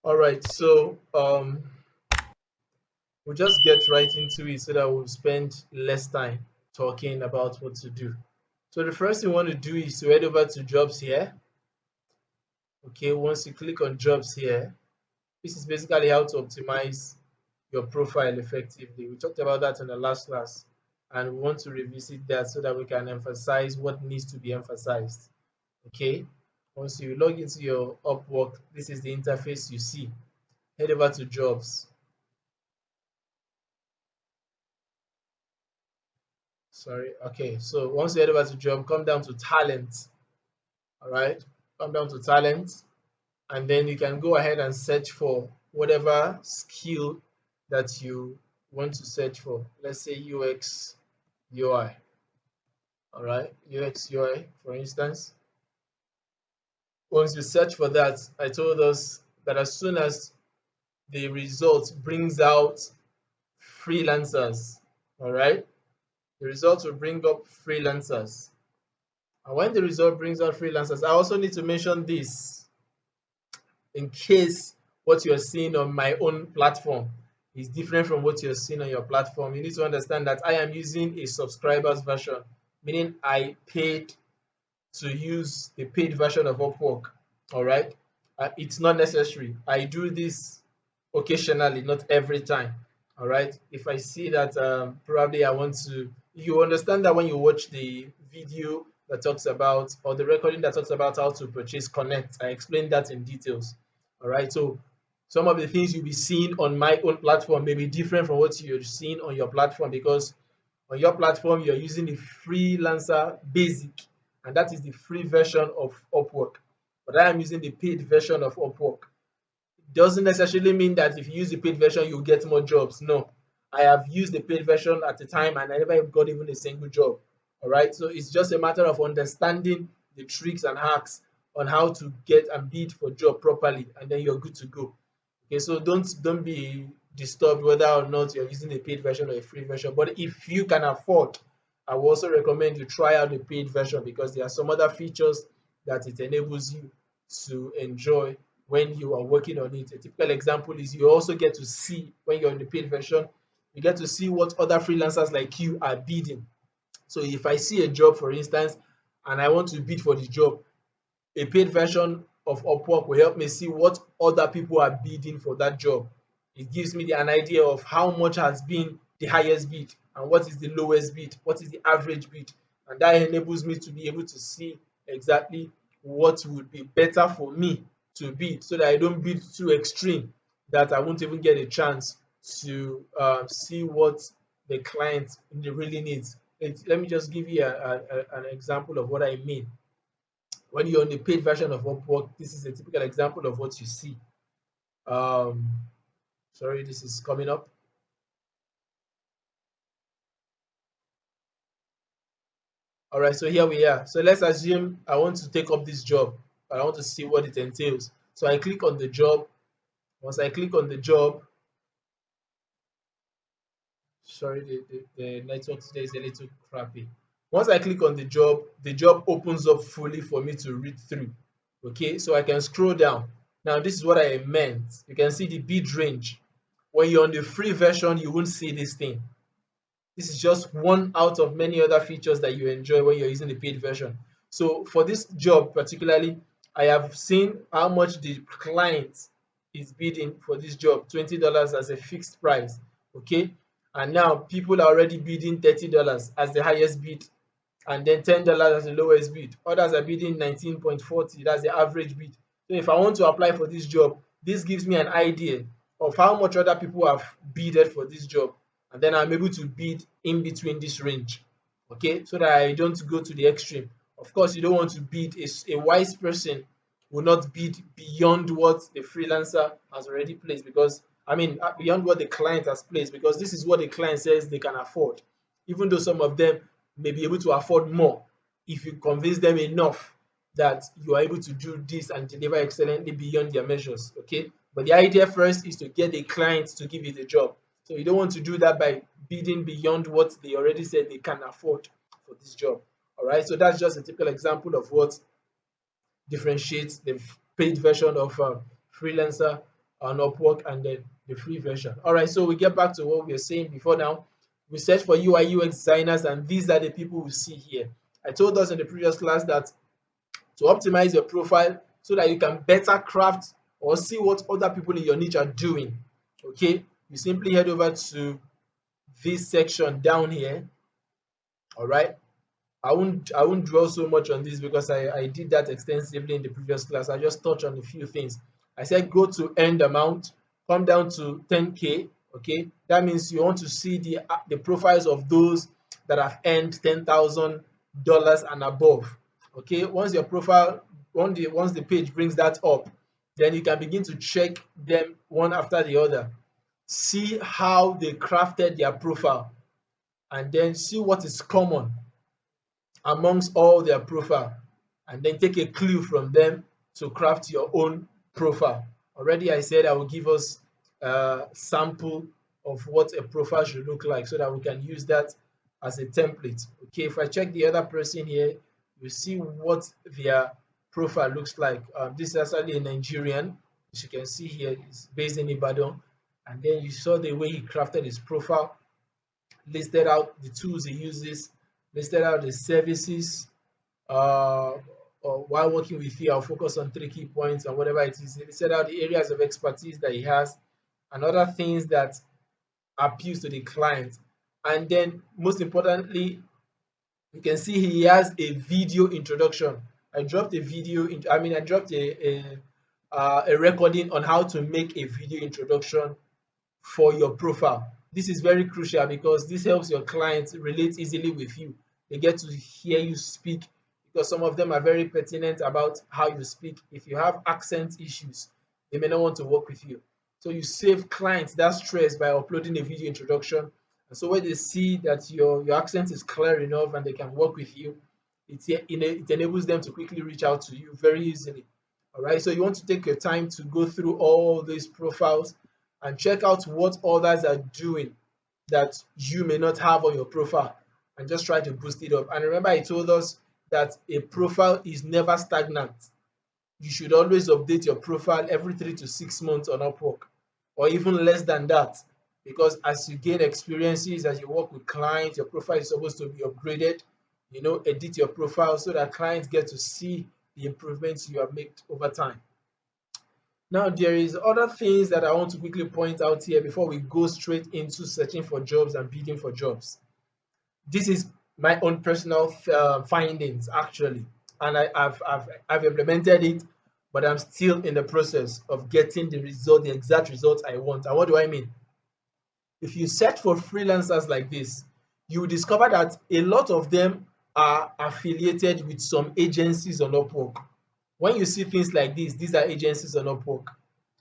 All right, so we'll just get right into it so that we'll spend less time talking about what to do. So the first thing we want to do is to head over to jobs here. Okay, once you click on jobs here, this is basically how to optimize your profile effectively. We talked about that in the last class, and we want to revisit that so that we can emphasize what needs to be emphasized. Okay, once you log into your Upwork, this is the interface you see. Head over to jobs. Sorry. Okay, so once you head over to job, come down to talent. All right, come down to talent, and then you can go ahead and search for whatever skill that you want to search for. Let's say UX UI. All right, UX UI, for instance. Once you search for that, I told us that as soon as the result brings out freelancers, all right, the result will bring up freelancers. And when the result brings out freelancers, I also need to mention this in case what you're seeing on my own platform is different from what you're seeing on your platform. You need to understand that I am using a subscribers version, meaning I paid to use the paid version of Upwork. All right. It's not necessary. I do this occasionally, not every time. All right. If I see that probably I want to, you understand that when you watch the video that talks about, or the recording that talks about how to purchase Connect, I explained that in details. All right. So some of the things you'll be seeing on my own platform may be different from what you're seeing on your platform, because on your platform you're using the freelancer basic, and that is the free version of Upwork. But I am using the paid version of Upwork. It doesn't necessarily mean that if you use the paid version you'll get more jobs. No, I have used the paid version at the time and I never got even a single job. All right, so it's just a matter of understanding the tricks and hacks on how to get and bid for job properly, and then you're good to go. Okay, so don't be disturbed whether or not you're using a paid version or a free version. But if you can afford, I will also recommend you try out the paid version, because there are some other features that it enables you to enjoy when you are working on it. A typical example is you also get to see, when you're in the paid version, you get to see what other freelancers like you are bidding. So if I see a job, for instance, and I want to bid for the job, a paid version of Upwork will help me see what other people are bidding for that job. It gives me an idea of how much has been the highest bid and what is the lowest bid, what is the average bid. And that enables me to be able to see exactly what would be better for me to bid, so that I don't bid too extreme that I won't even get a chance to see what the client really needs. Let me just give you an example of what I mean. When you're on the paid version of Upwork, this is a typical example of what you see. Um, Sorry, this is coming up. All right, so here we are. So let's assume I want to take up this job, but I want to see what it entails. So I click on the job. Once I click on the job, sorry, the network today is a little crappy. Once I click on the job opens up fully for me to read through. Okay, so I can scroll down. Now, this is what I meant. You can see the bid range. When you're on the free version, you won't see this thing. This is just one out of many other features that you enjoy when you're using the paid version. So for this job particularly, I have seen how much the client is bidding for this job, $20 as a fixed price. Okay. And now people are already bidding $30 as the highest bid, and then $10 as the lowest bid. Others are bidding 19.40, that's the average bid. So if I want to apply for this job, this gives me an idea of how much other people have bidded for this job, and then I'm able to bid in between this range. Okay, so that I don't go to the extreme. Of course, you don't want to bid, a wise person will not bid beyond what the freelancer has already placed, because I mean beyond what the client has placed, because this is what the client says they can afford, even though some of them may be able to afford more if you convince them enough that you are able to do this and deliver excellently beyond their measures. Okay, but the idea first is to get the client to give you the job. So you don't want to do that by bidding beyond what they already said they can afford for this job. All right, so that's just a typical example of what differentiates the paid version of Freelancer on Upwork, and then the free version. All right, so we get back to what we were saying before now. We search for UI UX designers, and these are the people we see here. I told us in the previous class that to optimize your profile so that you can better craft or see what other people in your niche are doing. Okay, you simply head over to this section down here. All right, I won't dwell so much on this because I did that extensively in the previous class. I just touch on a few things. I said go to end amount, come down to 10K. Okay, that means you want to see the profiles of those that have earned $10,000 and above. Okay, once your profile once the page brings that up, then you can begin to check them one after the other. See how they crafted their profile, and then see what is common amongst all their profile, and then take a clue from them to craft your own profile. Already I said I will give us a sample of what a profile should look like so that we can use that as a template. Okay, if I check the other person here, you see what their profile looks like. This is actually a Nigerian, as you can see here, he's based in Ibadan, and then you saw the way he crafted his profile, listed out the tools he uses, listed out the services. Uh, while working with you, I'll focus on three key points and whatever it is. He listed out the areas of expertise that he has and other things that appeals to the client. And then, most importantly, you can see he has a video introduction. I dropped a video. I dropped a recording on how to make a video introduction for your profile. This is very crucial because this helps your clients relate easily with you. They get to hear you speak because some of them are very pertinent about how you speak. If you have accent issues, they may not want to work with you. So you save clients that stress by uploading a video introduction. And so when they see that your accent is clear enough and they can work with you, it enables them to quickly reach out to you very easily. All right, so you want to take your time to go through all these profiles and check out what others are doing that you may not have on your profile, and just try to boost it up. And remember, I told us that a profile is never stagnant. You should always update your profile every 3 to 6 months on Upwork, or even less than that, because as you gain experiences, as you work with clients, your profile is supposed to be upgraded. Edit your profile so that clients get to see the improvements you have made over time. Now, there is other things that I want to quickly point out here before we go straight into searching for jobs and bidding for jobs. This is my own personal findings actually, and I've implemented it, but I'm still in the process of getting the exact result I want. And what do I mean? If you search for freelancers like this, you will discover that a lot of them are affiliated with some agencies on Upwork. When you see things like this, these are agencies on Upwork.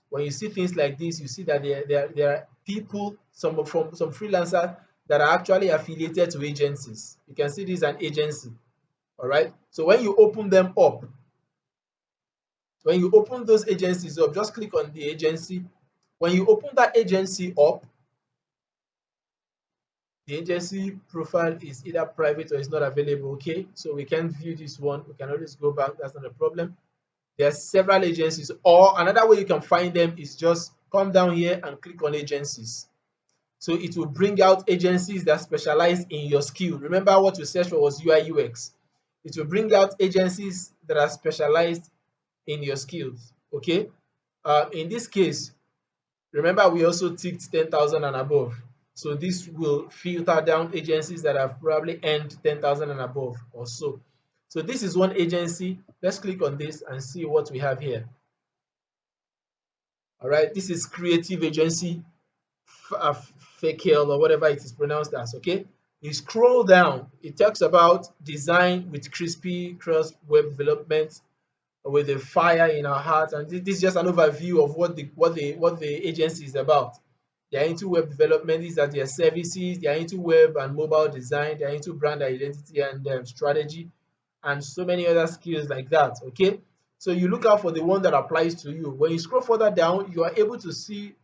When you see things like this, you see that there are people, some freelancers that are actually affiliated to agencies. You can see this is an agency. All right. So when you open those agencies up, just click on the agency. When you open that agency up, the agency profile is either private or is not available. Okay, so we can view this one. We can always go back. That's not a problem. There are several agencies, or another way you can find them is just come down here and click on agencies. So it will bring out agencies that specialize in your skill. Remember what we searched for was UI UX. It will bring out agencies that are specialized in your skills. Okay. In this case, remember we also ticked 10,000 and above. So this will filter down agencies that have probably earned 10,000 and above or so. So this is one agency. Let's click on this and see what we have here. All right, this is creative agency, Fakel or whatever it is pronounced as. Okay, you scroll down, it talks about design with crispy cross web development with a fire in our heart, and this is just an overview of what the agency is about. They are into web development. These are their services. They are into web and mobile design. They are into brand identity and strategy, and so many other skills like that. Okay, so you look out for the one that applies to you. When you scroll further down, you are able to see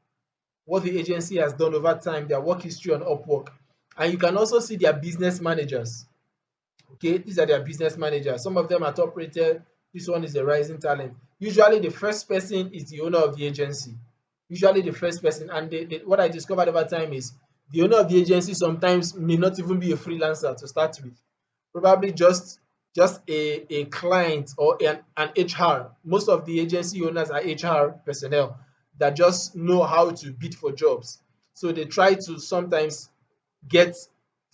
what the agency has done over time, their work history on Upwork, and you can also see their business managers. Okay, these are their business managers. Some of them are top rated. This one is a rising talent. Usually, the first person is the owner of the agency. usually the first person. And what I discovered over time is the owner of the agency sometimes may not even be a freelancer to start with, probably just a client or an HR. Most of the agency owners are HR personnel that just know how to bid for jobs. So they try to sometimes get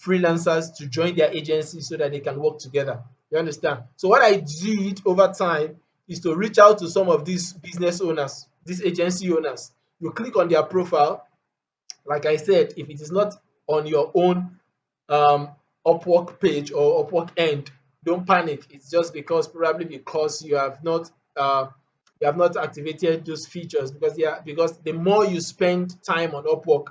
freelancers to join their agency so that they can work together. You understand? So what I did over time is to reach out to some of these business owners, these agency owners. You click on their profile. Like I said, if it is not on your own um, Upwork page or Upwork end, don't panic. It's just because probably because you have not activated those features, because the more you spend time on Upwork,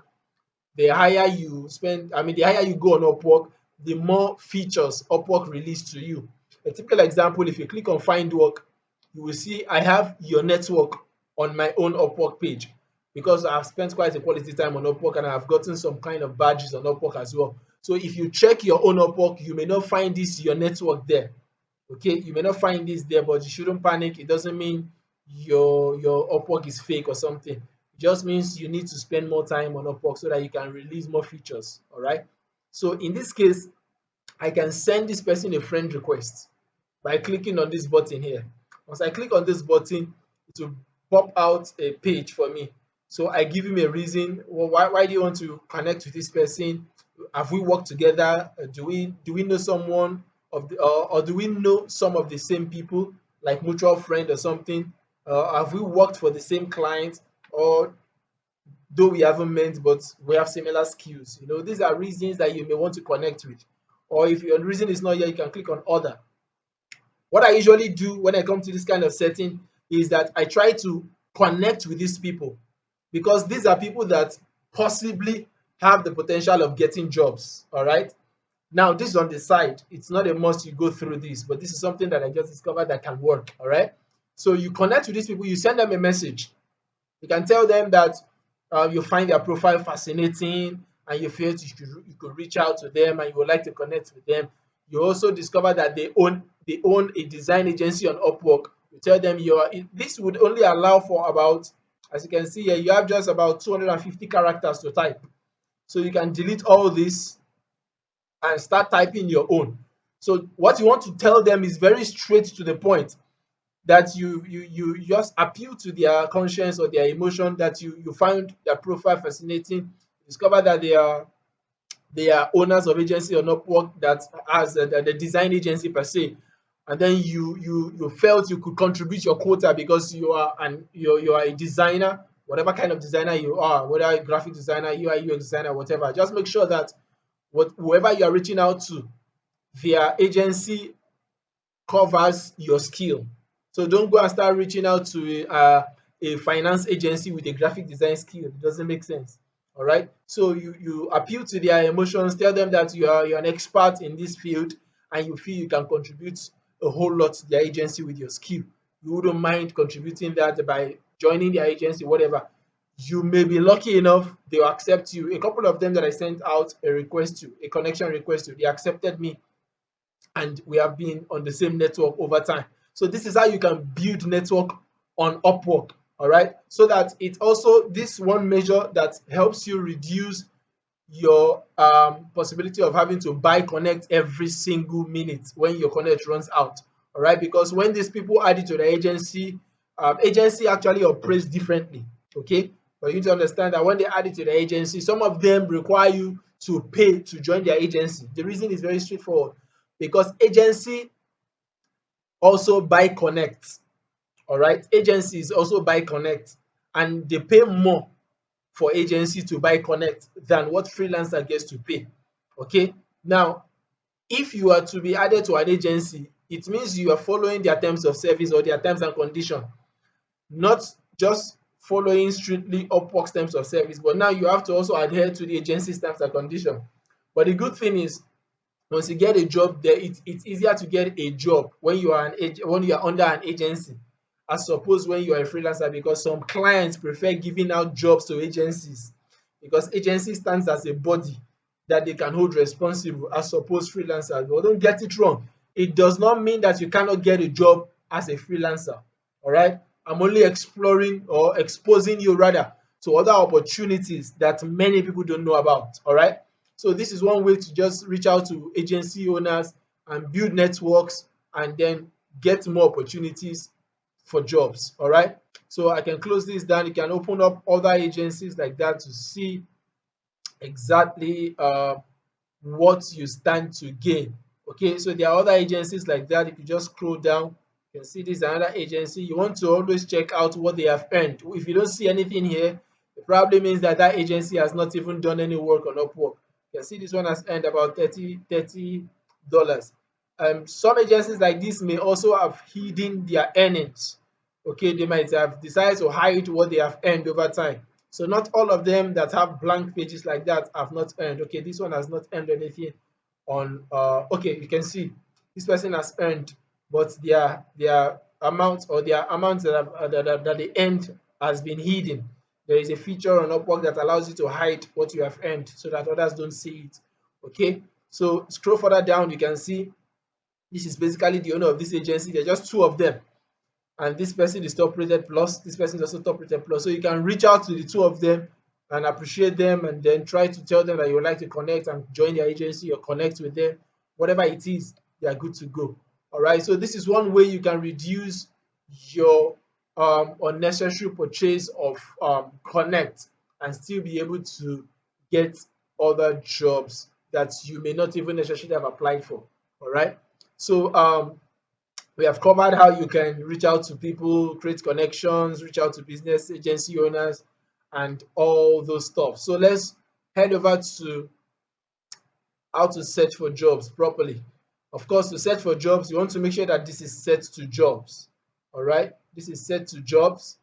the higher you spend, I mean, the higher you go on Upwork, the more features Upwork release to you. A typical example, if you click on find work, you will see I have your network on my own Upwork page, because I've spent quite a quality time on Upwork and I've gotten some kind of badges on Upwork as well. So if you check your own Upwork, you may not find this your network there. Okay, you may not find this there, but you shouldn't panic. It doesn't mean your Upwork is fake or something. It just means you need to spend more time on Upwork so that you can release more features. All right. So in this case, I can send this person a friend request by clicking on this button here. Once I click on this button, it will pop out a page for me. So I give him a reason. Well, why do you want to connect with this person? Have we worked together? Do we know someone or do we know some of the same people, like mutual friend or something? Have we worked for the same client, or though we haven't met, but we have similar skills? These are reasons that you may want to connect with. Or if your reason is not here, you can click on other. What I usually do when I come to this kind of setting is that I try to connect with these people, because these are people that possibly have the potential of getting jobs. All right. Now, this is on the side. It's not a must you go through this, but this is something that I just discovered that can work. All right. So you connect with these people, you send them a message. You can tell them that you find their profile fascinating and you feel you could reach out to them and you would like to connect with them. You also discover that they own a design agency on Upwork. You tell them this would only allow for about, as you can see here, you have just about 250 characters to type. So you can delete all this and start typing your own. So what you want to tell them is very straight to the point, that you just appeal to their conscience or their emotion, that you find their profile fascinating, discover that they are owners of agency or Upwork that has the design agency per se, and then you felt you could contribute your quota because you are a designer, whatever kind of designer you are, whether a graphic designer, UI UX designer, whatever. Just make sure that whoever you are reaching out to, their agency covers your skill. So don't go and start reaching out to a finance agency with a graphic design skill. It doesn't make sense. All right. So you appeal to their emotions, tell them that you're an expert in this field and you feel you can contribute a whole lot to their agency with your skill. You wouldn't mind contributing that by joining their agency, whatever. You may be lucky enough, they'll accept you. A couple of them that I sent out a connection request to, they accepted me and we have been on the same network over time. So this is how you can build network on Upwork. All right. So that it also, this one measure that helps you reduce your possibility of having to buy connect every single minute when your connect runs out. All right. Because when these people add it to the agency, agency actually operates differently. Okay. But you need to understand that when they add it to the agency, some of them require you to pay to join their agency. The reason is very straightforward, because agency also buy connect. All right. Agencies also buy connect, and they pay more for agency to buy connect than what freelancer gets to pay. Okay. Now, if you are to be added to an agency, it means you are following their terms of service or their terms and condition, not just following strictly Upwork's terms of service, but now you have to also adhere to the agency's terms and condition. But the good thing is, once you get a job there, it's easier to get a job when you are under an agency, as opposed when you are a freelancer, because some clients prefer giving out jobs to agencies, because agency stands as a body that they can hold responsible, as opposed freelancers. But don't get it wrong, it does not mean that you cannot get a job as a freelancer. All right. I'm only exploring or exposing you rather to other opportunities that many people don't know about. All right. So this is one way to just reach out to agency owners and build networks and then get more opportunities for jobs. All right. So I can close this down. You can open up other agencies like that to see exactly what you stand to gain. Okay, so there are other agencies like that. If you just scroll down, you can see this is another agency. You want to always check out what they have earned. If you don't see anything here, it probably means that that agency has not even done any work on Upwork. You can see this one has earned about $30. Some agencies like this may also have hidden their earnings. Okay, they might have decided to hide what they have earned over time. So not all of them that have blank pages like that have not earned. Okay, this one has not earned anything on okay, you can see this person has earned, but their amount or their amounts that that they earned has been hidden. There is a feature on Upwork that allows you to hide what you have earned so that others don't see it. Okay, so scroll further down, you can see this is basically the owner of this agency. There are just two of them, and this person is top rated plus, this person is also top rated plus. So you can reach out to the two of them and appreciate them and then try to tell them that you would like to connect and join their agency or connect with them. Whatever it is, they are good to go. All right. So this is one way you can reduce your unnecessary purchase of connect and still be able to get other jobs that you may not even necessarily have applied for. All right. So we have covered how you can reach out to people, create connections, reach out to business agency owners, and all those stuff. So let's head over to how to search for jobs properly. Of course, to search for jobs, you want to make sure that this is set to jobs. All right, this is set to jobs,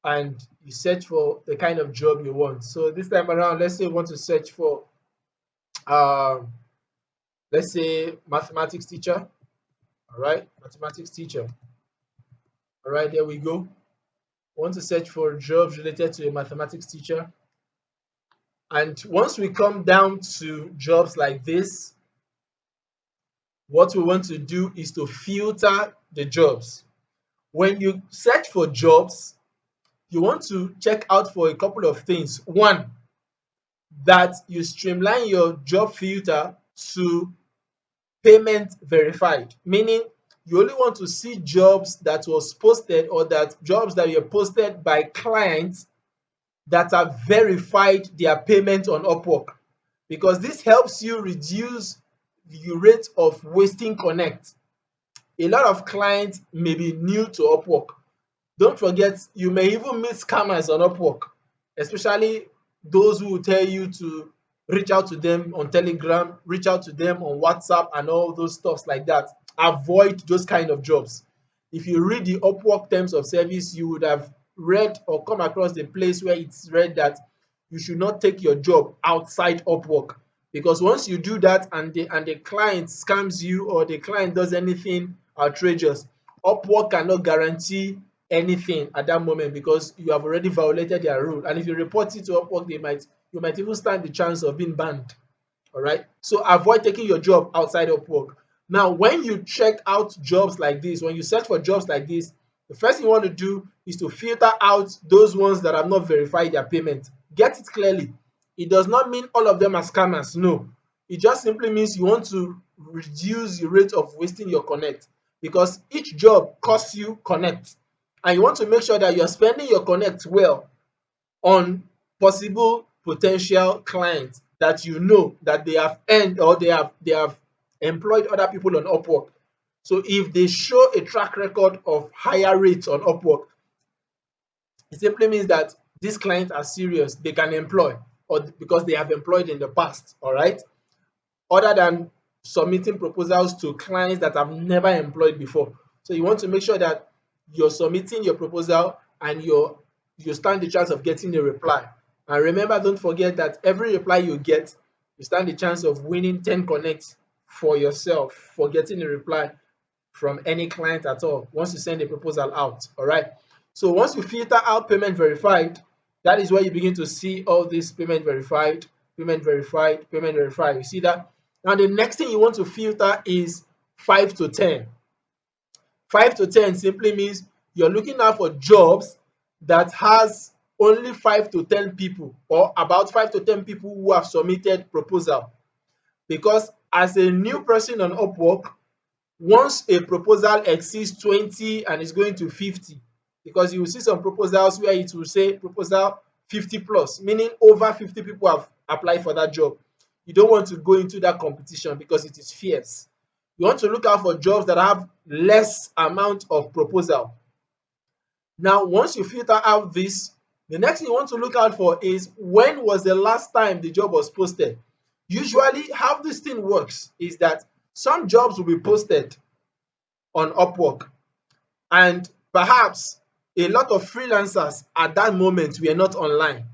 and you search for the kind of job you want. So this time around, let's say you want to search for, um, let's say, mathematics teacher. All right, mathematics teacher. All right, there we go. Want to search for jobs related to a mathematics teacher. And once we come down to jobs like this, what we want to do is to filter the jobs. When you search for jobs, you want to check out for a couple of things. One, that you streamline your job filter to payment verified, meaning you only want to see jobs that was posted or that jobs that were posted by clients that have verified their payment on Upwork, because this helps you reduce the rate of wasting connect. A lot of clients may be new to Upwork. Don't forget, you may even meet scammers on Upwork, especially those who will tell you to reach out to them on Telegram, reach out to them on WhatsApp, and all those stuffs like that. Avoid those kind of jobs. If you read the Upwork terms of service, you would have read or come across the place where it's read that you should not take your job outside Upwork, because once you do that and the client scams you or the client does anything outrageous, Upwork cannot guarantee anything at that moment because you have already violated their rule. And if you report it to Upwork, you might even stand the chance of being banned. All right. So avoid taking your job outside Upwork. Now, when you check out jobs like this, when you search for jobs like this, the first thing you want to do is to filter out those ones that have not verified their payment. Get it clearly. It does not mean all of them are scammers. No. It just simply means you want to reduce the rate of wasting your connect, because each job costs you connect. And you want to make sure that you're spending your connect well on possible potential clients that you know that they have earned or they have employed other people on Upwork. So if they show a track record of higher rates on Upwork, it simply means that these clients are serious, they can employ, or because they have employed in the past. All right, other than submitting proposals to clients that have never employed before. So you want to make sure that you're submitting your proposal and you stand the chance of getting a reply. And remember, don't forget that every reply you get, you stand the chance of winning 10 connects for yourself for getting a reply from any client at all once you send a proposal out. All right. So once you filter out payment verified, that is where you begin to see all this payment verified, payment verified, payment verified. You see that? Now the next thing you want to filter is 5 to 10. 5 to 10 simply means you're looking out for jobs that has only 5 to 10 people, or about 5 to 10 people who have submitted proposal. Because as a new person on Upwork, once a proposal exceeds 20 and is going to 50, because you will see some proposals where it will say proposal 50 plus, meaning over 50 people have applied for that job. You don't want to go into that competition because it is fierce. You want to look out for jobs that have less amount of proposal. Now, once you filter out this, the next thing you want to look out for is when was the last time the job was posted. Usually, how this thing works is that some jobs will be posted on Upwork, and perhaps a lot of freelancers at that moment were not online,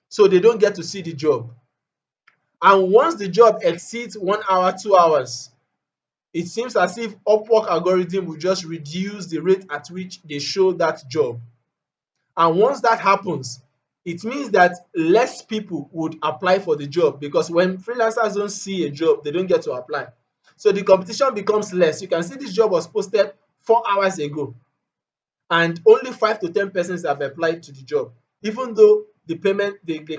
so they don't get to see the job. And once the job exceeds 1 hour, 2 hours, it seems as if Upwork algorithm will just reduce the rate at which they show that job. And once that happens, it means that less people would apply for the job, because when freelancers don't see a job, they don't get to apply. So the competition becomes less. You can see this job was posted 4 hours ago, and only 5 to 10 persons have applied to the job, even though the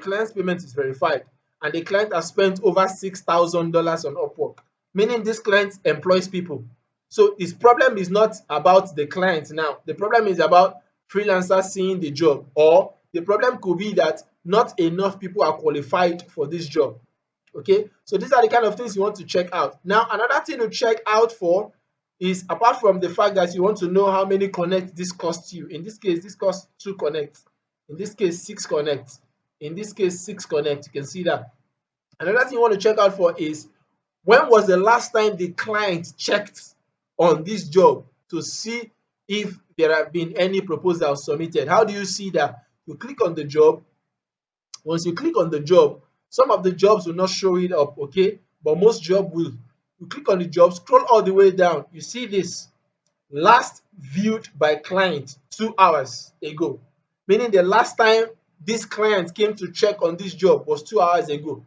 client's payment is verified, and the client has spent over $6,000 on Upwork, meaning this client employs people. So his problem is not about the client now. The problem is about freelancers seeing the job, or the problem could be that not enough people are qualified for this job. Okay, so these are the kind of things you want to check out. Now, another thing to check out for is, apart from the fact that you want to know how many connects this costs you. In this case, this costs 2 connects. In this case, 6 connects. In this case, 6 connects. You can see that. Another thing you want to check out for is, when was the last time the client checked on this job to see if there have been any proposals submitted. How do you see that? You click on the job. Once you click on the job, some of the jobs will not show it up, okay? But most job will. You click on the job, scroll all the way down. You see this, last viewed by client 2 hours ago, meaning the last time this client came to check on this job was 2 hours ago.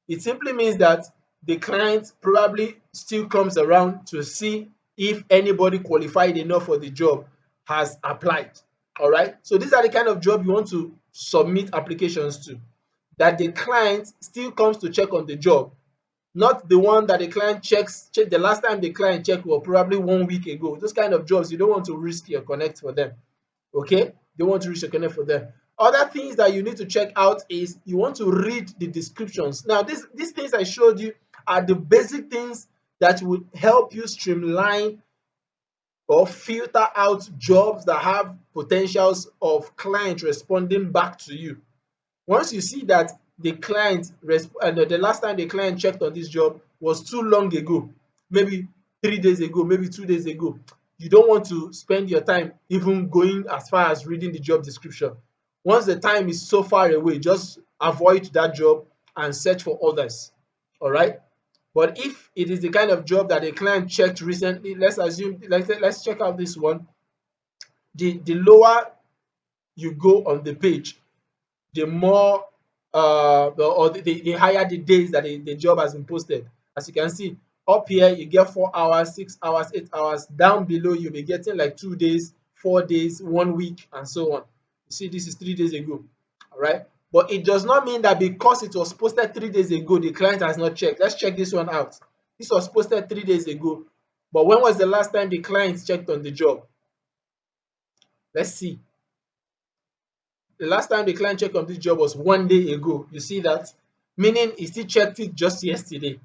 It simply means that the client probably still comes around to see if anybody qualified enough for the job has applied. All right. So these are the kind of job you want to submit applications to, that the client still comes to check on the job, not the one that the client check the last time the client checked was probably 1 week ago. Those kind of jobs, you don't want to risk your connect for them. Okay, they want to risk your connect for them. Other things that you need to check out is, you want to read the descriptions. Now, these things I showed you are the basic things that would help you streamline or filter out jobs that have potentials of client responding back to you. Once you see that the the last time the client checked on this job was too long ago, maybe 3 days ago, maybe 2 days ago, you don't want to spend your time even going as far as reading the job description. Once the time is so far away, just avoid that job and search for others. All right. But if it is the kind of job that a client checked recently, let's assume, let's check out this one. The lower you go on the page, the more the higher the days that the job has been posted. As you can see, up here you get 4 hours, 6 hours, 8 hours. Down below you'll be getting like 2 days, 4 days, 1 week, and so on. You see, this is 3 days ago. All right. But it does not mean that because it was posted 3 days ago, the client has not checked. Let's check this one out. This was posted 3 days ago. But when was the last time the client checked on the job? Let's see. The last time the client checked on this job was 1 day ago. You see that? Meaning he still checked it just yesterday.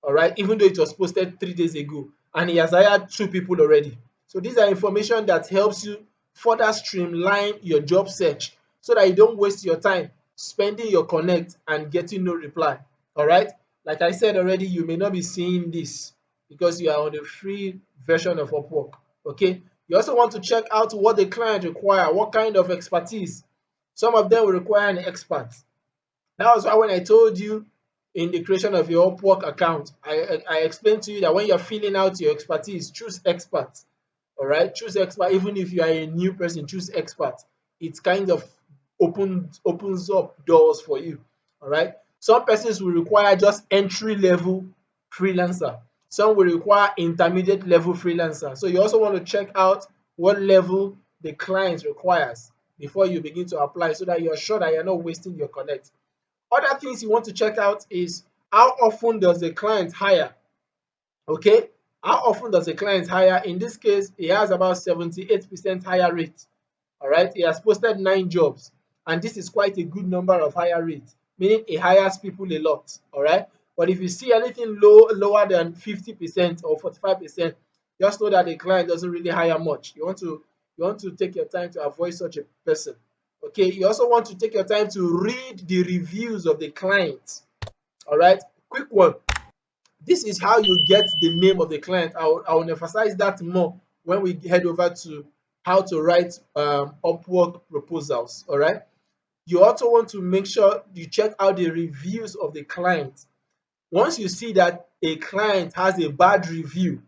All right, even though it was posted 3 days ago, and he has hired 2 people already. So these are information that helps you further streamline your job search, so that you don't waste your time spending your connect and getting no reply. All right, like I said already, you may not be seeing this because you are on the free version of Upwork. Okay, you also want to check out what the client require, what kind of expertise. Some of them will require an expert. That was why when I told you in the creation of your Upwork account, I explained to you that when you're filling out your expertise, choose expert. All right, choose expert. Even if you are a new person, choose expert. It kind of opens up doors for you. All right. Some persons will require just entry level freelancer. Some will require intermediate level freelancer. So you also want to check out what level the client requires. before you begin to apply, so that you're sure that you're not wasting your connect. Other things you want to check out is how often does the client hire. Okay, how often does a client hire? In this case, he has about 78% hire rate. All right, he has posted 9 jobs, and this is quite a good number of hire rate, meaning he hires people a lot. All right, but if you see anything lower than 50% or 45%, just know that the client doesn't really hire much. You want to take your time to avoid such a person. Okay, you also want to take your time to read the reviews of the client. All right, quick one. This is how you get the name of the client. I will emphasize that more when we head over to how to write Upwork proposals. All right. You also want to make sure you check out the reviews of the client. Once you see that a client has a bad review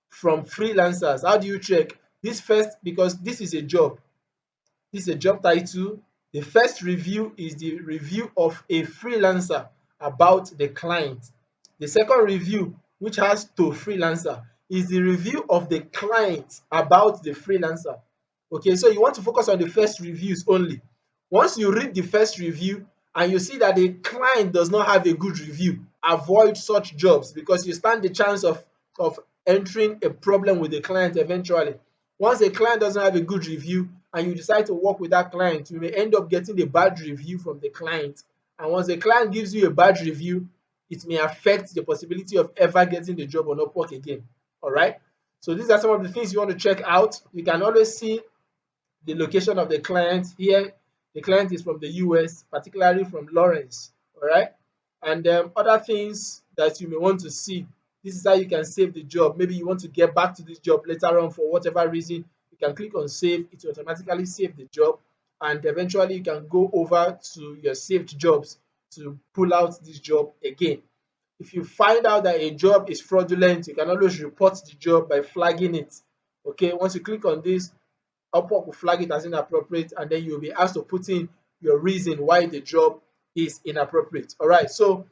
from freelancers, how do you check this first? Because this is a job. This is a job title. The first review is the review of a freelancer about the client. The second review, which has to freelancer, is the review of the client about the freelancer. Okay, so you want to focus on the first reviews only. Once you read the first review and you see that the client does not have a good review, avoid such jobs because you stand the chance of entering a problem with the client eventually. Once a client doesn't have a good review and you decide to work with that client, you may end up getting a bad review from the client. And once the client gives you a bad review, it may affect the possibility of ever getting the job on Upwork again. All right. So these are some of the things you want to check out. You can always see the location of the client. Here, the client is from the US, particularly from Lawrence. All right. And other things that you may want to see. This is how you can save the job. Maybe you want to get back to this job later on for whatever reason. You can click on save. It will automatically save the job. And eventually you can go over to your saved jobs to pull out this job again. If you find out that a job is fraudulent, you can always report the job by flagging it. Okay, once you click on this, Upwork will flag it as inappropriate, and then you'll be asked to put in your reason why the job is inappropriate. All right, so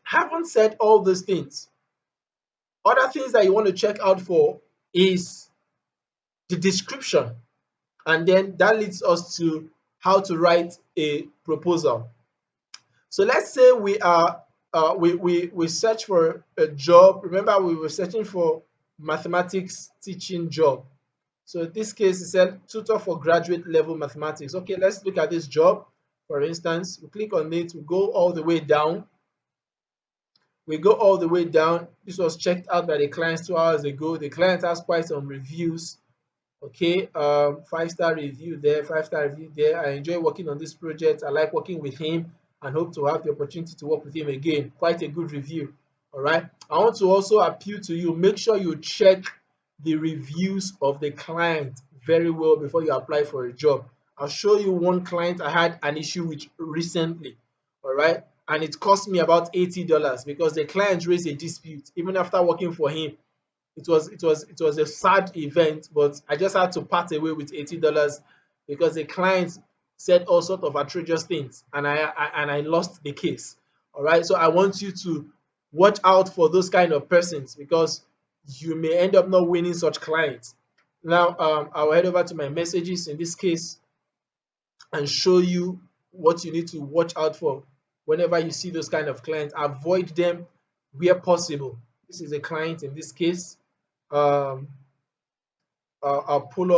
having said all those things, other things that you want to check out for is the description, and then that leads us to how to write a proposal. So let's say we search for a job. Remember, we were searching for mathematics teaching job. So in this case, it said tutor for graduate level mathematics. Okay, let's look at this job. For instance, we click on it, we go all the way down. We go all the way down. This was checked out by the client 2 hours ago. The client has quite some reviews. Okay, 5-star review there, 5-star review there. I enjoy working on this project. I like working with him and hope to have the opportunity to work with him again. Quite a good review. All right. I want to also appeal to you. Make sure you check the reviews of the client very well before you apply for a job. I'll show you one client I had an issue with recently. All right. And it cost me about $80 because the client raised a dispute even after working for him. It was a sad event, but I just had to part away with $80 because the client said all sort of outrageous things, and I lost the case. All right, so I want you to watch out for those kind of persons because you may end up not winning such clients. Now, I'll head over to my messages in this case and show you what you need to watch out for whenever you see those kind of clients. Avoid them where possible. This is a client in this case. um I'll pull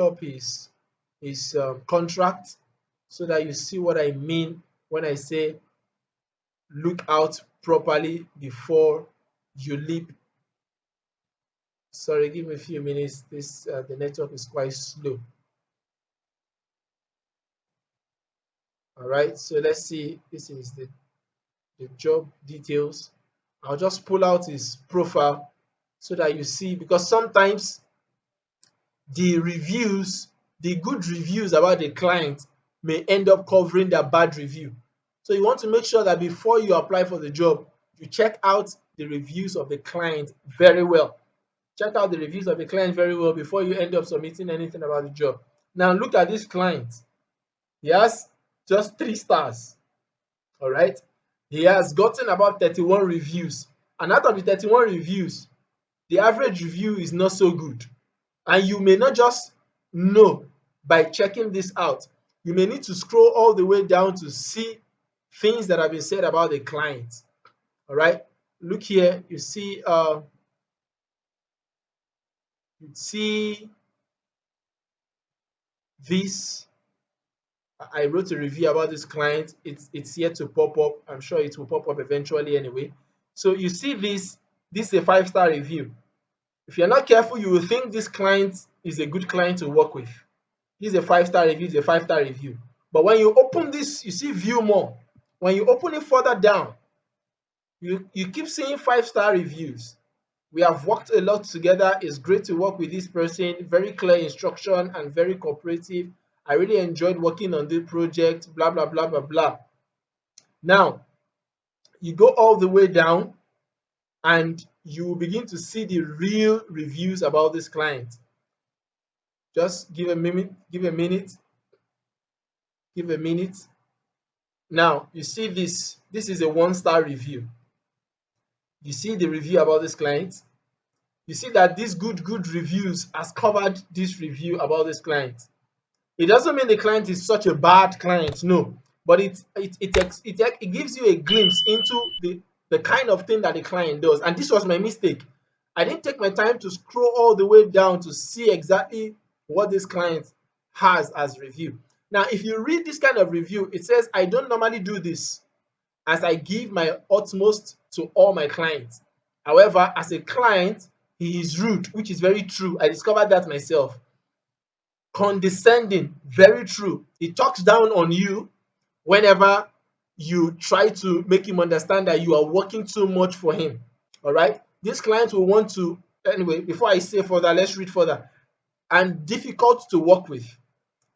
up his contract so that you see what I mean when I say look out properly before you leap. Sorry, give me a few minutes. This the network is quite slow. All right, so let's see. This is the job details. I'll just pull out his profile so that you see, because sometimes the reviews, the good reviews about the client may end up covering their bad review. So you want to make sure that before you apply for the job, you check out the reviews of the client very well. Check out the reviews of the client very well before you end up submitting anything about the job. Now look at this client. He has just 3 stars. All right. He has gotten about 31 reviews. And out of the 31 reviews, the average review is not so good. And you may not just know by checking this out. You may need to scroll all the way down to see things that have been said about the client. All right. Look here. You see this. I wrote a review about this client. It's yet to pop up. I'm sure it will pop up eventually anyway. So you see this. This is a 5-star review. If you're not careful, you will think this client is a good client to work with. This is a 5-star review. It's a 5-star review. But when you open this, you see view more. When you open it further down, you keep seeing 5-star reviews. We have worked a lot together. It's great to work with this person. Very clear instruction and very cooperative. I really enjoyed working on this project. Blah blah blah blah blah. Now you go all the way down and you will begin to see the real reviews about this client. Just give a minute, give a minute, give a minute. Now you see this. This is a 1-star review. You see the review about this client. You see that these good reviews has covered this review about this client. It doesn't mean the client is such a bad client, no, but it gives you a glimpse into the kind of thing that the client does. And this was my mistake. I didn't take my time to scroll all the way down to see exactly what this client has as review. Now, if you read this kind of review, it says, I don't normally do this as I give my utmost to all my clients. However, as a client, he is rude, which is very true. I discovered that myself. Condescending, very true. He talks down on you whenever you try to make him understand that you are working too much for him. All right. This client will want to, anyway, before I say further, let's read further. And difficult to work with.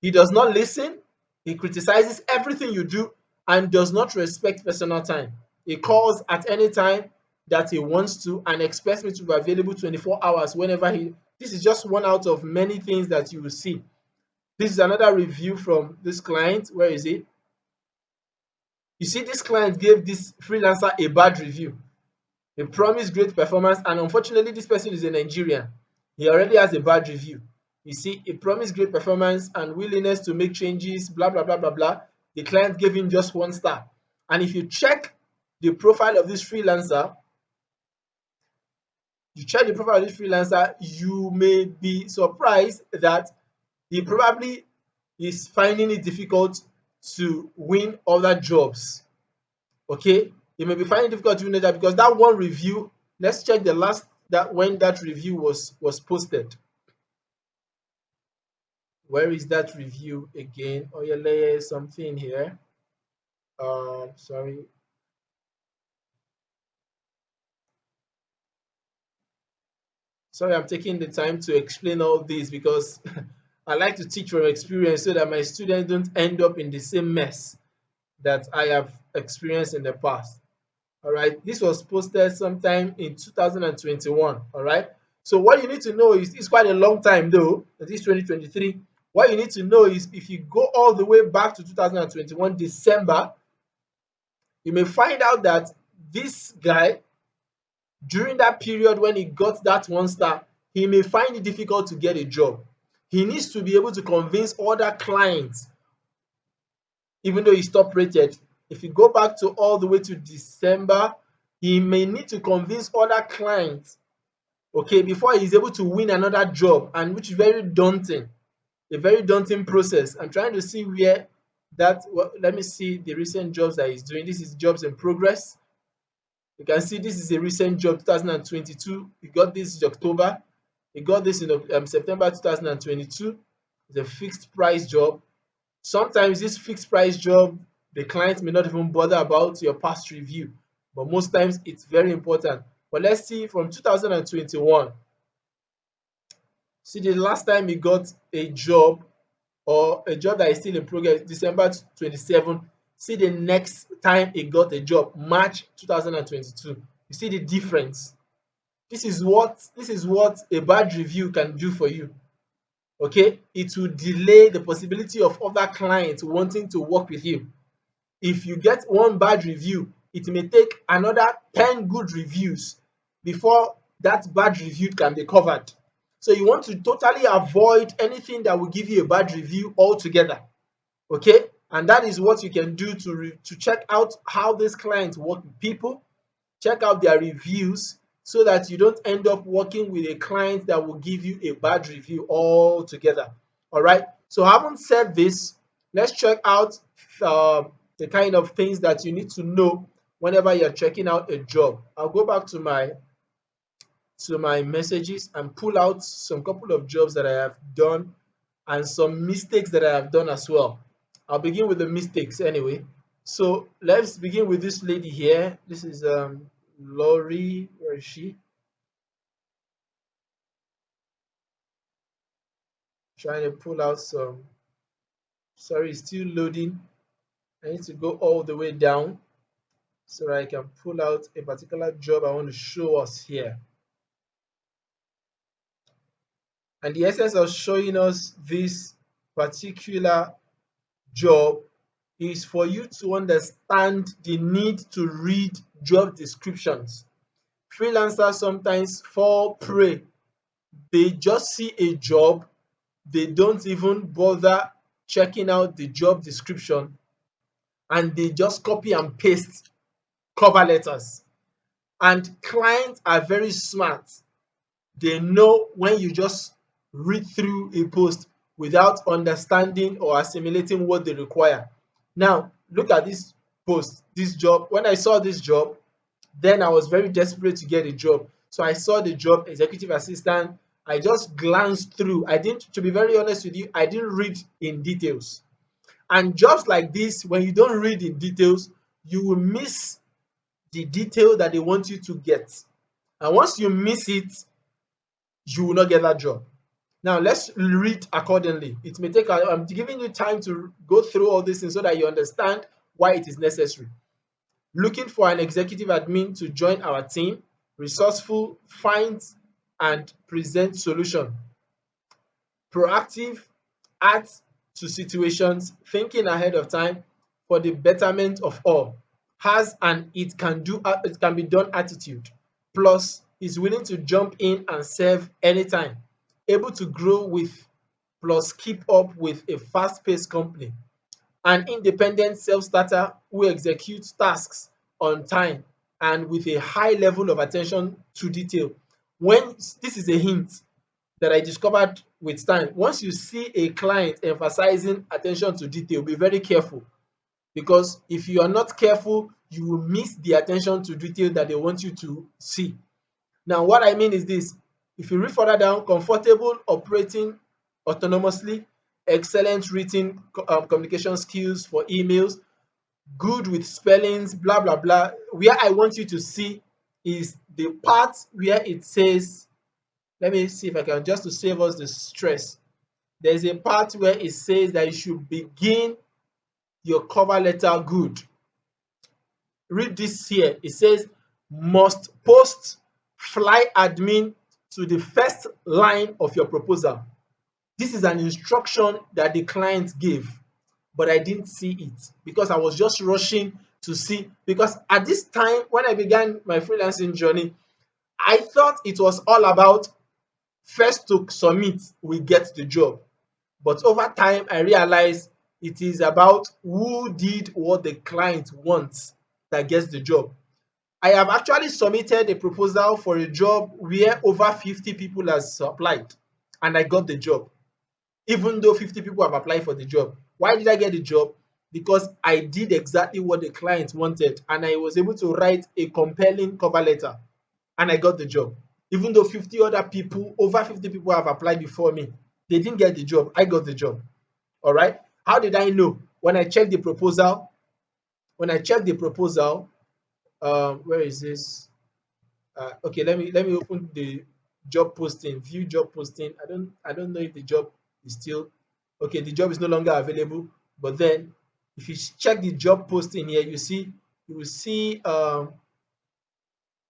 He does not listen. He criticizes everything you do and does not respect personal time. He calls at any time that he wants to and expects me to be available 24 hours whenever he. This is just one out of many things that you will see. This is another review from this client. Where is it? You see, this client gave this freelancer a bad review. He promised great performance, and unfortunately, this person is a Nigerian. He already has a bad review. You see, he promised great performance and willingness to make changes, blah, blah, blah, blah, blah. The client gave him just 1 star. And if you check the profile of this freelancer, you may be surprised that he probably is finding it difficult to win other jobs. Okay, you may be finding it difficult to win that because that one review. Let's check the last that when that review was posted. Where is that review again? Oh, yeah, something here. Sorry. Sorry, I'm taking the time to explain all this because I like to teach from experience so that my students don't end up in the same mess that I have experienced in the past. All right, this was posted sometime in 2021. All right, so what you need to know is it's quite a long time though. This 2023. What you need to know is if you go all the way back to 2021 December, you may find out that this guy during that period when he got that 1 star, he may find it difficult to get a job. He needs to be able to convince other clients, even though he's top rated. If you go back to all the way to December, he may need to convince other clients, okay, before he's able to win another job, and which is very daunting, a very daunting process. I'm trying to see where let me see the recent jobs that he's doing. This is jobs in progress. You can see this is a recent job, 2022. He got this in October. He got this in September 2022. It's a fixed price job. Sometimes this fixed price job, the client may not even bother about your past review, but most times it's very important. But let's see from 2021. See the last time he got a job or a job that is still in progress, December 27. See the next time he got a job, March 2022. You see the difference. This is what a bad review can do for you. Okay, it will delay the possibility of other clients wanting to work with you. If you get one bad review, it may take another 10 good reviews before that bad review can be covered. So you want to totally avoid anything that will give you a bad review altogether. Okay, and that is what you can do to check out how these clients work with people. Check out their reviews so that you don't end up working with a client that will give you a bad review altogether. All right, so having said this, let's check out the kind of things that you need to know whenever you're checking out a job. I'll go back to my messages and pull out some couple of jobs that I have done and some mistakes that I have done as well. I'll begin with the mistakes anyway. So let's begin with this lady here. This is Lori. Where is she? Trying to pull out some. Sorry, it's still loading. I need to go all the way down so that I can pull out a particular job I want to show us here. And the essence of showing us this particular job is for you to understand the need to read job descriptions. Freelancers sometimes fall prey. They just see a job, they don't even bother checking out the job description, and they just copy and paste cover letters. And clients are very smart. They know when you just read through a post without understanding or assimilating what they require. Now, look at this post, this job. When I saw this job, then I was very desperate to get a job. So I saw the job, executive assistant. I just glanced through. I didn't, to be very honest with you, I didn't read in details. And just like this, when you don't read in details, you will miss the detail that they want you to get. And once you miss it, you will not get that job. Now let's read accordingly. It may take, I'm giving you time to go through all these things so that you understand why it is necessary. Looking for an executive admin to join our team, resourceful, finds and present solution, proactive, adds to situations, thinking ahead of time for the betterment of all, has an it can be done attitude, plus is willing to jump in and serve anytime, able to grow with, plus keep up with a fast-paced company, an independent self-starter who executes tasks on time and with a high level of attention to detail. When this is a hint that I discovered with time, once you see a client emphasizing attention to detail, be very careful, because if you are not careful, you will miss the attention to detail that they want you to see. Now, what I mean is this: if you read further down, comfortable operating autonomously, excellent written communication skills for emails, good with spellings, blah, blah, blah. Where I want you to see is the part where it says, let me see if I can, just to save us the stress. There's a part where it says that you should begin your cover letter good. Read this here. It says, must post fly admin to the first line of your proposal. This is an instruction that the client gave, but I didn't see it because I was just rushing to see. Because at this time, when I began my freelancing journey, I thought it was all about first to submit, we get the job. But over time, I realized it is about who did what the client wants that gets the job. I have actually submitted a proposal for a job where over 50 people has applied, and I got the job, even though 50 people have applied for the job. Why did I get the job? Because I did exactly what the client wanted, and I was able to write a compelling cover letter, and I got the job. Even though 50 other people, over 50 people have applied before me, they didn't get the job. I got the job. All right. How did I know? When I checked the proposal, when I checked the proposal, where is this? Okay, let me open the job posting, view job posting. I don't know if the job is still okay. The job is no longer available. But then, if you check the job posting here, you will see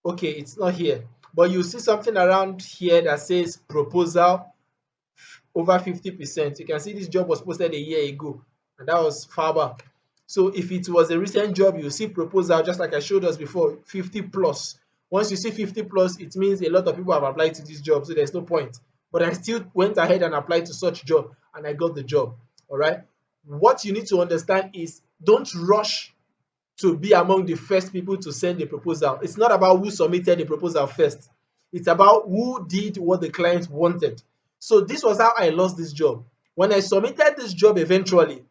okay, it's not here, but you see something around here that says proposal over 50%. You can see this job was posted a year ago, and that was far back. So if it was a recent job, you see proposal, just like I showed us before, 50 plus. Once you see 50 plus, it means a lot of people have applied to this job, so there's no point. but I still went ahead and applied to such job and I got the job. All right. What you need to understand is don't rush to be among the first people to send the proposal. It's not about who submitted the proposal first. It's about who did what the client wanted. So this was how I lost this job. When I submitted this job eventually,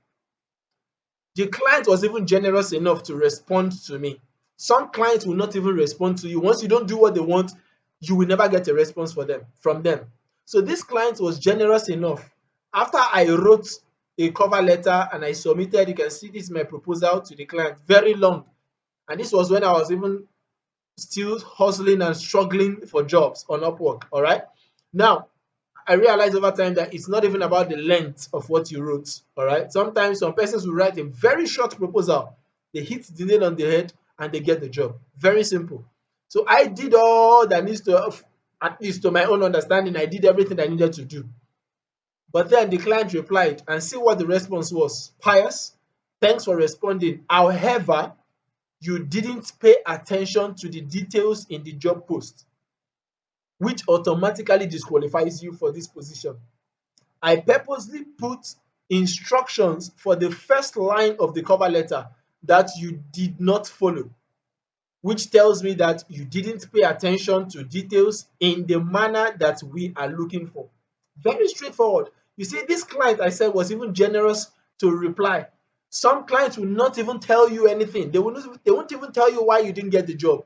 the client was even generous enough to respond to me. Some clients will not even respond to you. Once you don't do what they want, you will never get a response from them. So this client was generous enough. After I wrote a cover letter and I submitted, you can see this is my proposal to the client, very long. And this was when I was even still hustling and struggling for jobs on Upwork. All right. Now, I realized over time that it's not even about the length of what you wrote. All right. Sometimes some persons will write a very short proposal, they hit the nail on the head and they get the job. Very simple. So I did all that needs to, at least to my own understanding, I did everything I needed to do. But then the client replied, and see what the response was. Pious, thanks for responding. However, you didn't pay attention to the details in the job post, which automatically disqualifies you for this position. I purposely put instructions for the first line of the cover letter that you did not follow, which tells me that you didn't pay attention to details in the manner that we are looking for. Very straightforward. You see, this client I said was even generous to reply. Some clients will not even tell you anything. They won't even tell you why you didn't get the job,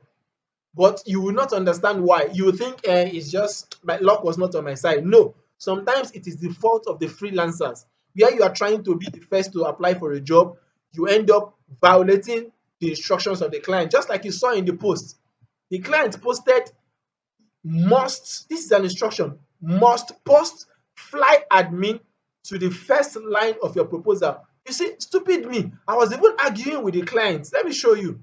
but you will not understand why. You will think it's just my luck was not on my side. No, sometimes it is the fault of the freelancers. Where you are trying to be the first to apply for a job, you end up violating the instructions of the client, just like you saw in the post. The client posted must, this is an instruction, must post fly admin to the first line of your proposal. You see, stupid me, I was even arguing with the client. Let me show you.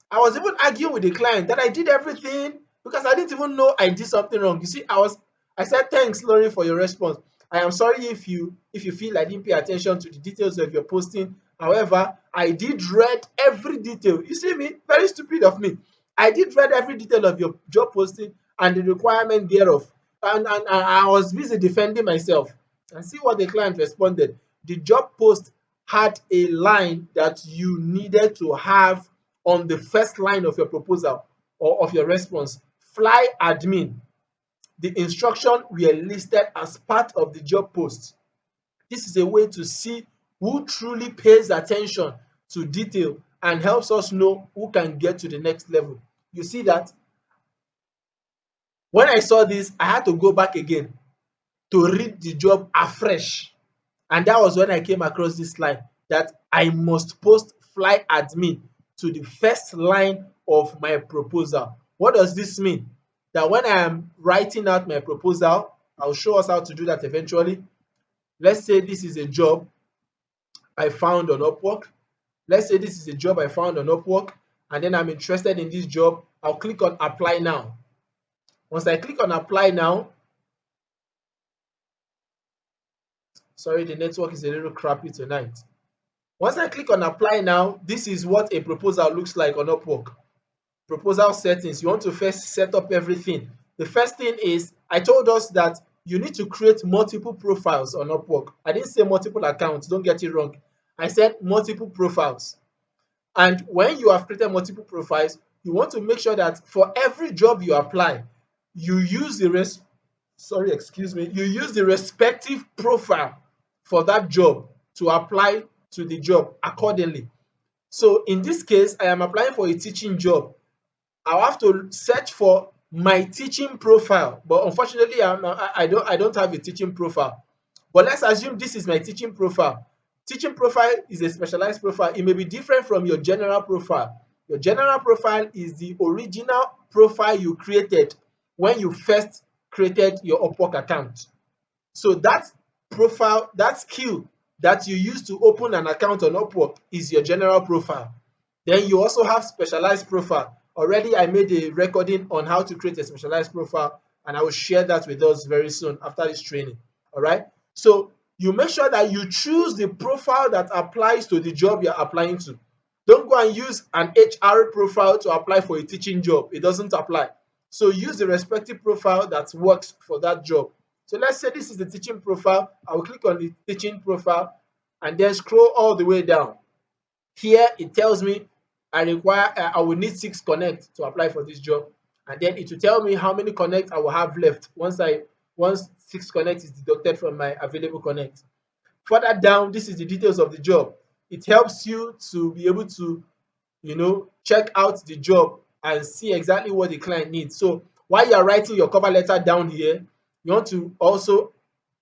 I was even arguing with the client that I did everything because I didn't even know I did something wrong. You see, I said, thanks, Lori, for your response. I am sorry if you feel I didn't pay attention to the details of your posting. However, I did read every detail. You see me? Very stupid of me. I did read every detail of your job posting and the requirement thereof. And I was busy defending myself. And see what the client responded. The job post had a line that you needed to have on the first line of your proposal or of your response. Fly admin. The instruction were listed as part of the job post. This is a way to see who truly pays attention to detail and helps us know who can get to the next level. You see that? When I saw this, I had to go back again to read the job afresh. And that was when I came across this line that I must post fly admin to the first line of my proposal. What does this mean? That when I am writing out my proposal, I'll show us how to do that eventually. Let's say this is a job I found on Upwork. Let's say this is a job I found on Upwork, and then I'm interested in this job. I'll click on apply now. Once I click on apply now, sorry, the network is a little crappy tonight. Once I click on apply now, this is what a proposal looks like on Upwork. Proposal settings. You want to first set up everything. The first thing is, I told us that you need to create multiple profiles on Upwork. I didn't say multiple accounts, don't get it wrong. I said multiple profiles. And when you have created multiple profiles, you want to make sure that for every job you apply, you use the you use the respective profile for that job to apply to the job accordingly. So in this case, I am applying for a teaching job. I'll have to search for my teaching profile, but unfortunately, I don't have a teaching profile. But let's assume this is my teaching profile. Teaching profile is a specialized profile. It may be different from your general profile. Your general profile is the original profile you created when you first created your Upwork account. So that profile, that skill that you use to open an account on Upwork is your general profile. Then you also have specialized profile. Already I made a recording on how to create a specialized profile, and I will share that with us very soon after this training. All right. So you make sure that you choose the profile that applies to the job you're applying to. Don't go and use an HR profile to apply for a teaching job. It doesn't apply. So use the respective profile that works for that job. So let's say this is the teaching profile. I will click on the teaching profile and then scroll all the way down. Here it tells me I will need 6 connect to apply for this job, and then it will tell me how many connect I will have left once 6 connect is deducted from my available connect. Further down, this is the details of the job. It helps you to be able to, check out the job and see exactly what the client needs. So while you are writing your cover letter down here, you want to also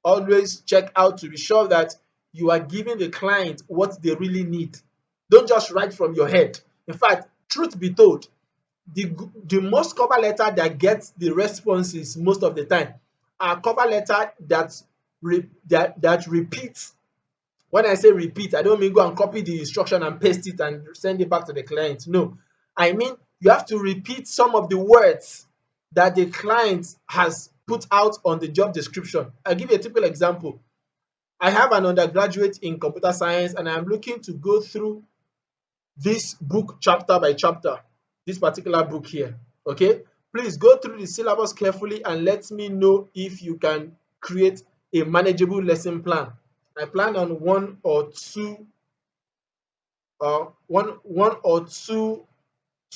always check out to be sure that you are giving the client what they really need. Don't just write from your head. In fact, truth be told, the most cover letter that gets the responses most of the time are cover letter that repeats. When I say repeat, I don't mean go and copy the instruction and paste it and send it back to the client. No, I mean you have to repeat some of the words that the client has put out on the job description. I'll give you a typical example. I have an undergraduate in computer science and I'm looking to go through this book chapter by chapter, this particular book here. Okay, please go through the syllabus carefully and let me know if you can create a manageable lesson plan. I plan on one or two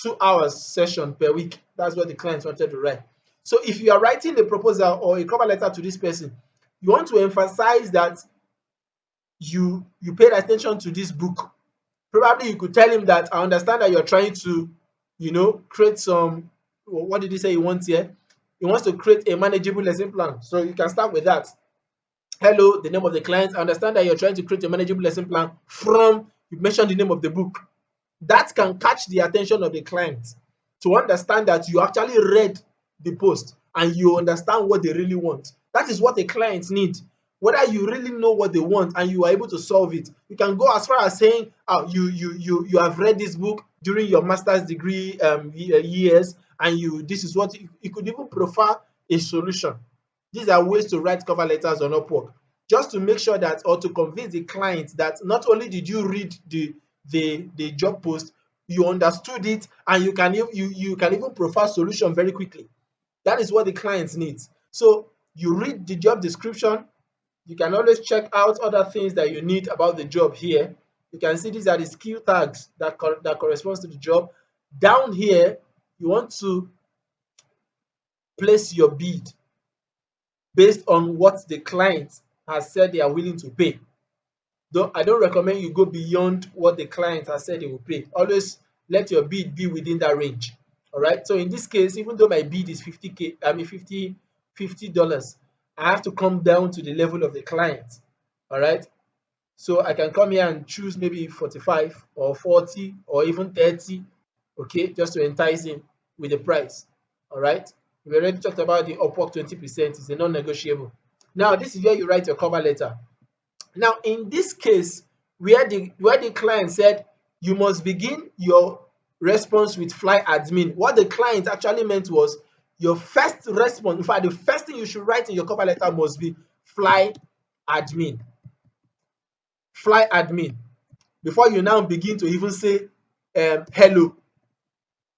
2 hours session per week. That's what the client wanted to write. So if you are writing a proposal or a cover letter to this person, you want to emphasize that you paid attention to this book. Probably you could tell him that I understand that you're trying to, create some, what did he say he wants here? He wants to create a manageable lesson plan. So you can start with that. Hello, the name of the client. I understand that you're trying to create a manageable lesson plan from, you mentioned the name of the book. That can catch the attention of the client to understand that you actually read the post and you understand what they really want. That is what the clients need. Whether you really know what they want and you are able to solve it, you can go as far as saying, oh, you have read this book during your master's degree years, and this is what you could even prefer a solution. These are ways to write cover letters on Upwork, just to make sure that, or to convince the client that not only did you read the job post, you understood it, and you can even prefer solution very quickly. That is what the client needs. So you read the job description. You can always check out other things that you need about the job here. You can see these are the skill tags that corresponds to the job. Down here, you want to place your bid based on what the client has said they are willing to pay. Though I don't recommend you go beyond what the client has said they will pay. Always let your bid be within that range. All right. So in this case, even though my bid is 50K, I mean $50, I have to come down to the level of the client. All right. So I can come here and choose maybe 45 or 40 or even 30, okay, just to entice him with the price. All right. We already talked about the Upwork 20%. It's a non-negotiable. Now, this is where you write your cover letter. Now, in this case, where the client said you must begin your response with fly admin, what the client actually meant was your first response. In fact, the first thing you should write in your cover letter must be fly admin. Fly admin. Before you now begin to even say hello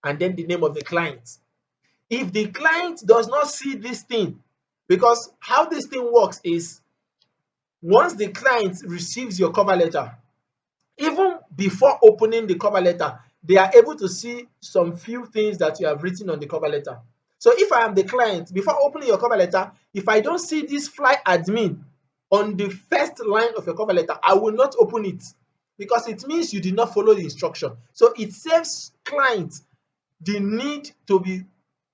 and then the name of the client. If the client does not see this thing, because how this thing works is once the client receives your cover letter, even before opening the cover letter, they are able to see some few things that you have written on the cover letter. So if I am the client, before opening your cover letter, if I don't see this fly admin on the first line of your cover letter, I will not open it, because it means you did not follow the instruction. So it saves clients the need to be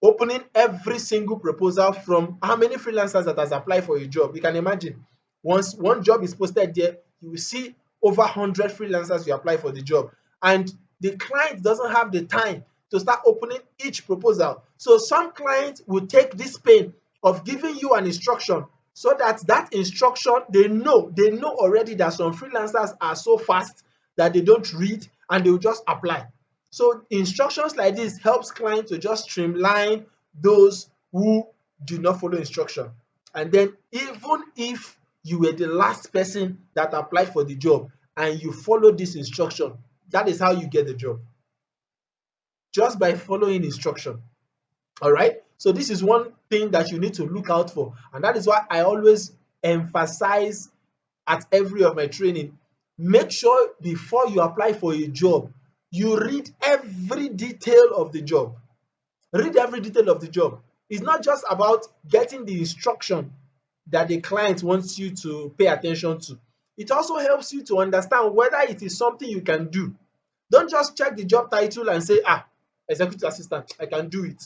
opening every single proposal from how many freelancers that has applied for a job. You can imagine, once one job is posted there, you will see over 100 freelancers you apply for the job, and the client doesn't have the time to start opening each proposal. So some clients will take this pain of giving you an instruction, so that instruction, they know already that some freelancers are so fast that they don't read and they will just apply. So instructions like this helps clients to just streamline those who do not follow instruction. And then even if you were the last person that applied for the job and you follow this instruction, that is how you get the job. Just by following instruction. All right. So this is one thing that you need to look out for, and that is why I always emphasize at every of my training, make sure before you apply for a job, you read every detail of the job. Read every detail of the job. It's not just about getting the instruction that the client wants you to pay attention to. It also helps you to understand whether it is something you can do. Don't just check the job title and say, executive assistant, I can do it.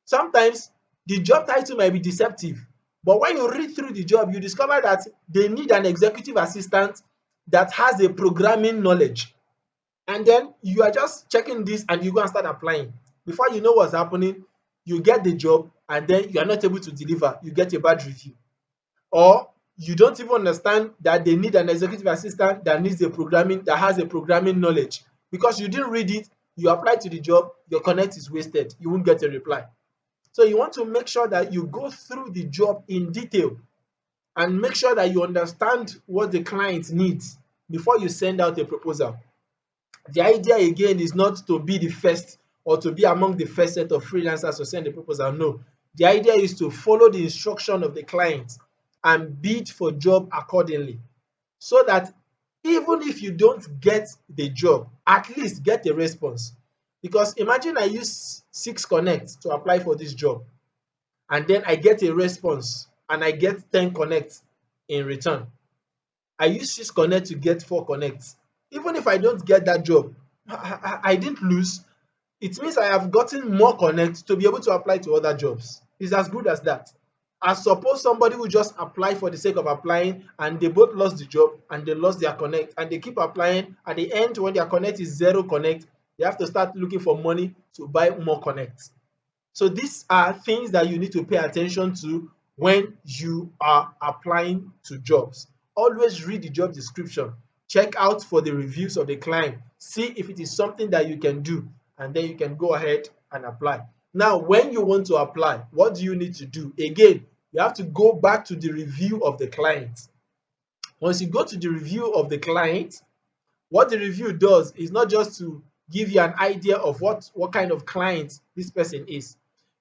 Sometimes the job title might be deceptive, but when you read through the job, you discover that they need an executive assistant that has a programming knowledge. And then you are just checking this and you go and start applying. Before you know what's happening, you get the job and then you are not able to deliver. You get a bad review. Or you don't even understand that they need an executive assistant that has a programming knowledge. Because you didn't read it, you apply to the job, your connect is wasted. You won't get a reply. So you want to make sure that you go through the job in detail and make sure that you understand what the client needs before you send out a proposal. The idea again is not to be the first or to be among the first set of freelancers to send the proposal. No, the idea is to follow the instruction of the client and bid for job accordingly, so that even if you don't get the job, at least get a response. Because imagine I use 6 Connect to apply for this job, and then I get a response and I get 10 Connect in return. I use 6 Connect to get 4 Connect. Even if I don't get that job, I didn't lose. It means I have gotten more Connect to be able to apply to other jobs. It's as good as that. As suppose somebody who just apply for the sake of applying and they both lost the job and they lost their Connect and they keep applying. At the end, when their Connect is 0 Connect, they have to start looking for money to buy more Connect. So these are things that you need to pay attention to when you are applying to jobs. Always read the job description, check out for the reviews of the client, see if it is something that you can do, and then you can go ahead and apply. Now, when you want to apply, what do you need to do? Again, you have to go back to the review of the client. Once you go to the review of the client, what the review does is not just to give you an idea of what kind of client this person is.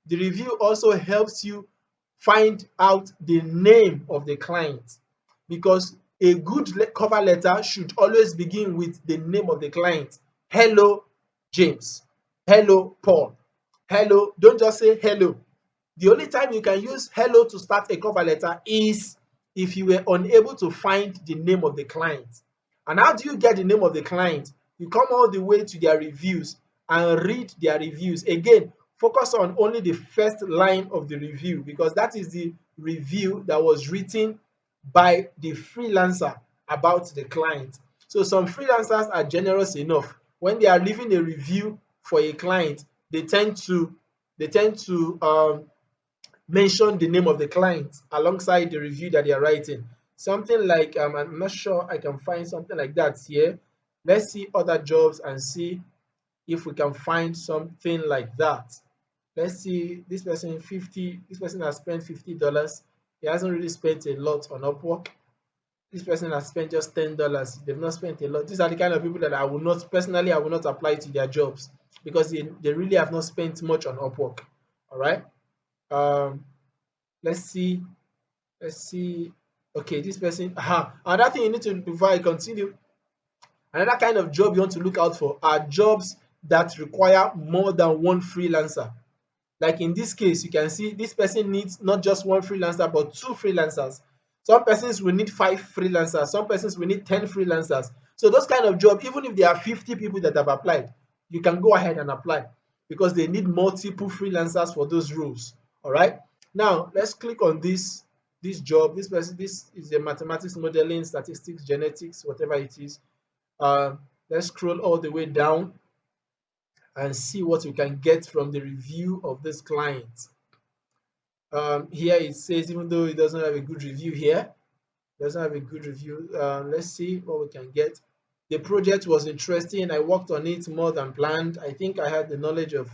The review also helps you find out the name of the client, because a good cover letter should always begin with the name of the client. Hello, James. Hello, Paul. Hello. Don't just say hello. The only time you can use hello to start a cover letter is if you were unable to find the name of the client. And how do you get the name of the client? You come all the way to their reviews and read their reviews. Again, focus on only the first line of the review, because that is the review that was written by the freelancer about the client. So some freelancers are generous enough. When they are leaving a review for a client, they tend to mention the name of the client alongside the review that they are writing. Something like, I'm not sure I can find something like that here. Let's see other jobs and see if we can find something like that. Let's see, this person has spent $50. He hasn't really spent a lot on Upwork. This person has spent just $10. They've not spent a lot. These are the kind of people that I will not apply to their jobs, because they really have not spent much on Upwork. All right. Um, let's see. Let's see. Okay, this person. Another thing you need to, before I continue, another kind of job you want to look out for are jobs that require more than one freelancer. Like in this case, you can see this person needs not just one freelancer, but 2 freelancers. Some persons will need 5 freelancers, some persons will need 10 freelancers. So those kind of job, even if there are 50 people that have applied, you can go ahead and apply, because they need multiple freelancers for those roles. All right. Now let's click on this job. This is a mathematics, modeling, statistics, genetics, whatever it is. Let's scroll all the way down and see what we can get from the review of this client. Here it says, even though it doesn't have a good review here, doesn't have a good review. Let's see what we can get. The project was interesting. I worked on it more than planned. I think I had the knowledge of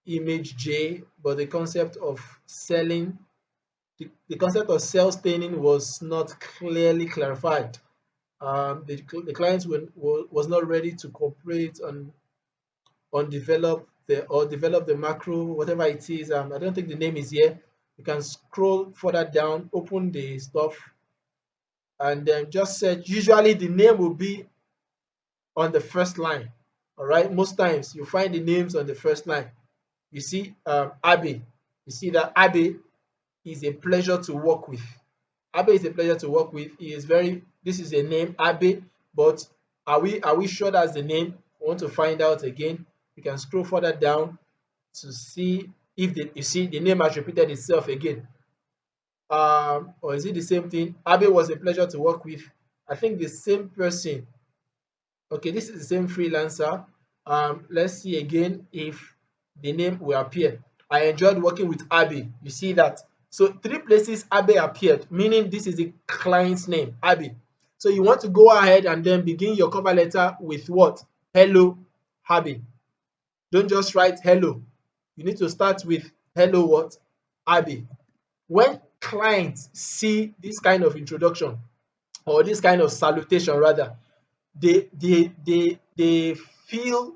image J, but the concept of the concept of cell staining was not clearly clarified. The client was not ready to cooperate on develop the macro, whatever it is. I don't think the name is here. You can scroll further down, open the stuff, and then just search. Usually the name will be on the first line. All right. Most times you find the names on the first line. You see Abe. You see that Abe is a pleasure to work with. Abe is a pleasure to work with. He is very, this is a name, Abe, but are we sure that's the name? I want to find out again. You can scroll further down to see if you see the name has repeated itself again. Or is it the same thing? Abe was a pleasure to work with. I think the same person. Okay, this is the same freelancer. Let's see again if the name will appear. I enjoyed working with Abby. You see that? So three places Abby appeared, meaning this is the client's name, Abby. So you want to go ahead and then begin your cover letter with what? Hello, Abby. Don't just write hello. You need to start with hello what? Abby. When clients see this kind of introduction or this kind of salutation rather, they feel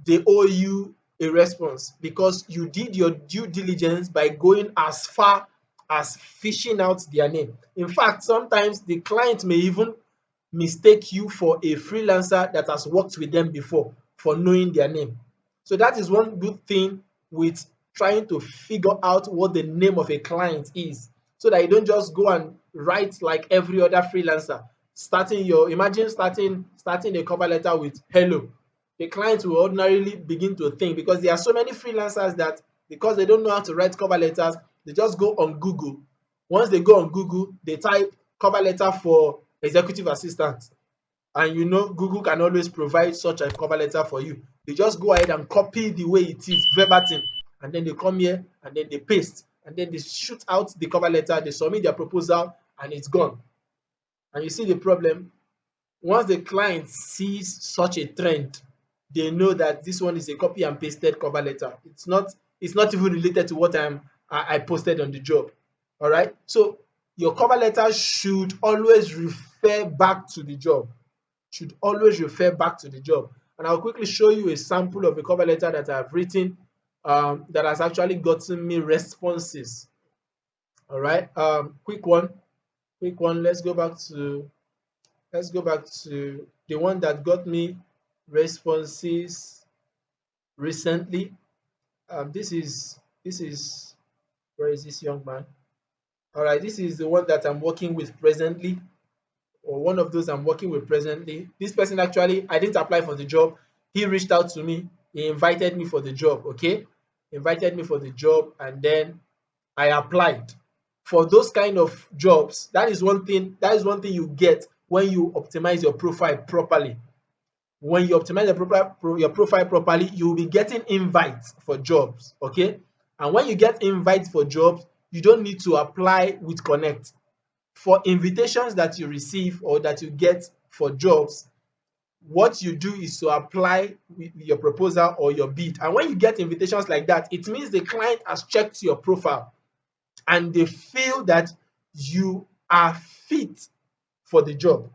they owe you a response because you did your due diligence by going as far as fishing out their name. In fact, sometimes the client may even mistake you for a freelancer that has worked with them before for knowing their name. So that is one good thing with trying to figure out what the name of a client is so that you don't just go and write like every other freelancer. Imagine starting a cover letter with hello. The client will ordinarily begin to think because there are so many freelancers that because they don't know how to write cover letters, they just go on Google. Once they go on Google, they type cover letter for executive assistant, and you know Google can always provide such a cover letter for you. They just go ahead and copy the way it is verbatim, and then they come here and then they paste, and then they shoot out the cover letter, they submit their proposal, and it's gone. And you see the problem. Once the client sees such a trend, they know that this one is a copy and pasted cover letter. It's not even related to what I posted on the job. All right. So your cover letter should always refer back to the job. Should always refer back to the job. And I'll quickly show you a sample of a cover letter that I've written that has actually gotten me responses. All right. Quick one. Quick one. Let's go back to the one that got me responses recently. This is where is this young man? All right, this is the one that I'm working with presently, or one of those I'm working with presently. This person actually, I didn't apply for the job. He reached out to me. He invited me for the job. Okay, invited me for the job, and then I applied for those kind of jobs. That is one thing. That is one thing you get when you optimize your profile properly. When you optimize your profile properly, you will be getting invites for jobs. Okay, and when you get invites for jobs, you don't need to apply with Connect. For invitations that you receive or that you get for jobs, what you do is to apply with your proposal or your bid. And when you get invitations like that, it means the client has checked your profile and they feel that you are fit for the job.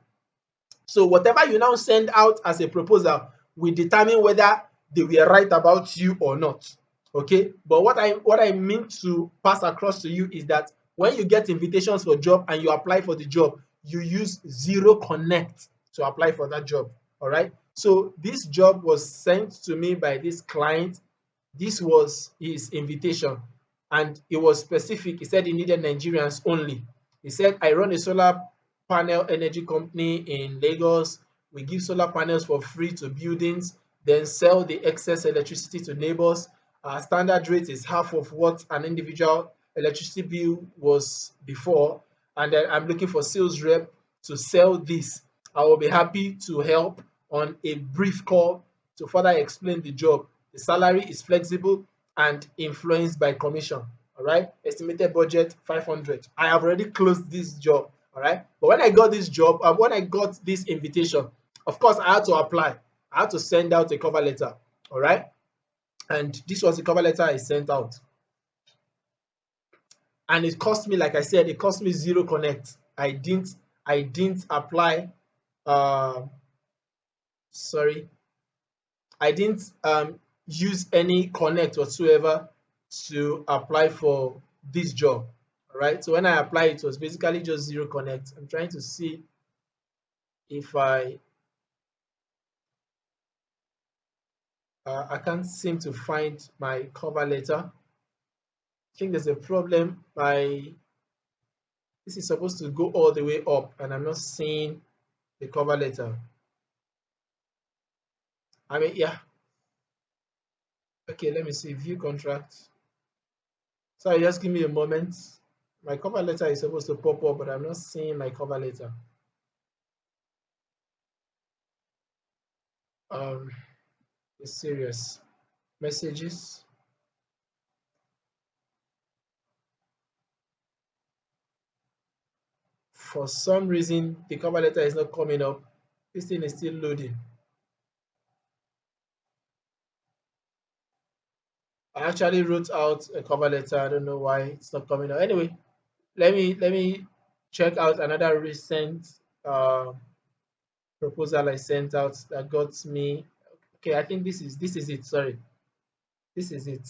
So whatever you now send out as a proposal will determine whether they were right about you or not. Okay, but what I mean to pass across to you is that when you get invitations for job and you apply for the job, you use Zero Connect to apply for that job. All right. So this job was sent to me by this client. This was his invitation, and it was specific. He said he needed Nigerians only. He said, I run a solar panel energy company in Lagos. We give solar panels for free to buildings, then sell the excess electricity to neighbors. Our standard rate is half of what an individual electricity bill was before. And then I'm looking for sales rep to sell this. I will be happy to help on a brief call to further explain the job. The salary is flexible and influenced by commission. All right. Estimated budget 500. I have already closed this job. All right. But when I got this job, when I got this invitation, of course, I had to apply. I had to send out a cover letter. All right. And this was the cover letter I sent out. And it cost me, like I said, it cost me Zero Connect. I didn't apply. Uh, sorry. I didn't use any connect whatsoever to apply for this job. All right. So when I applied, it was basically just zero connect. I'm trying to see if I can't seem to find my cover letter. I think there's a problem. My This is supposed to go all the way up, and I'm not seeing the cover letter. I mean, yeah. Okay, let me see. View contract. Sorry, just give me a moment. My cover letter is supposed to pop up, but I'm not seeing my cover letter. Um, it's serious. Messages. For some reason, the cover letter is not coming up. This thing is still loading. I actually wrote out a cover letter. I don't know why it's not coming up. Anyway, let me check out another recent uh, proposal I sent out that got me. Okay, I think this is it. Sorry, this is it.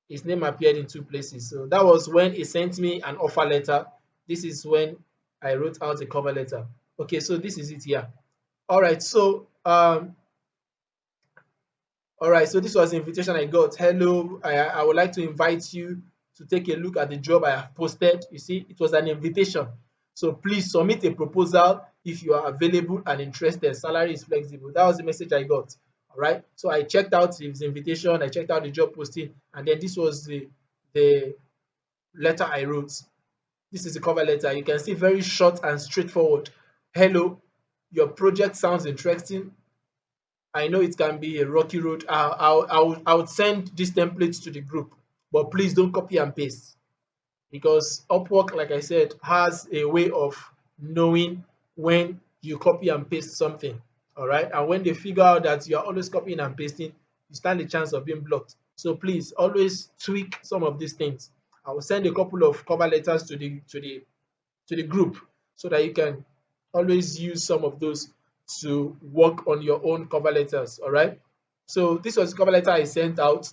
His name appeared in two places. So that was when he sent me an offer letter. This is when I wrote out a cover letter. Okay, so this is it here. All right. So this was the invitation I got. Hello, I would like to invite you to take a look at the job I have posted. You see, it was an invitation. So please submit a proposal if you are available and interested. Salary is flexible. That was the message I got. All right. So I checked out his invitation, I checked out the job posting, and then this was the letter I wrote. This is the cover letter. You can see very short and straightforward. Hello, your project sounds interesting. I know it can be a rocky road. I would send these templates to the group, but please don't copy and paste because Upwork, like I said, has a way of knowing when you copy and paste something. All right. And when they figure out that you are always copying and pasting, you stand a chance of being blocked. So please always tweak some of these things. I will send a couple of cover letters to the group so that you can always use some of those to work on your own cover letters. All right. So this was the cover letter I sent out.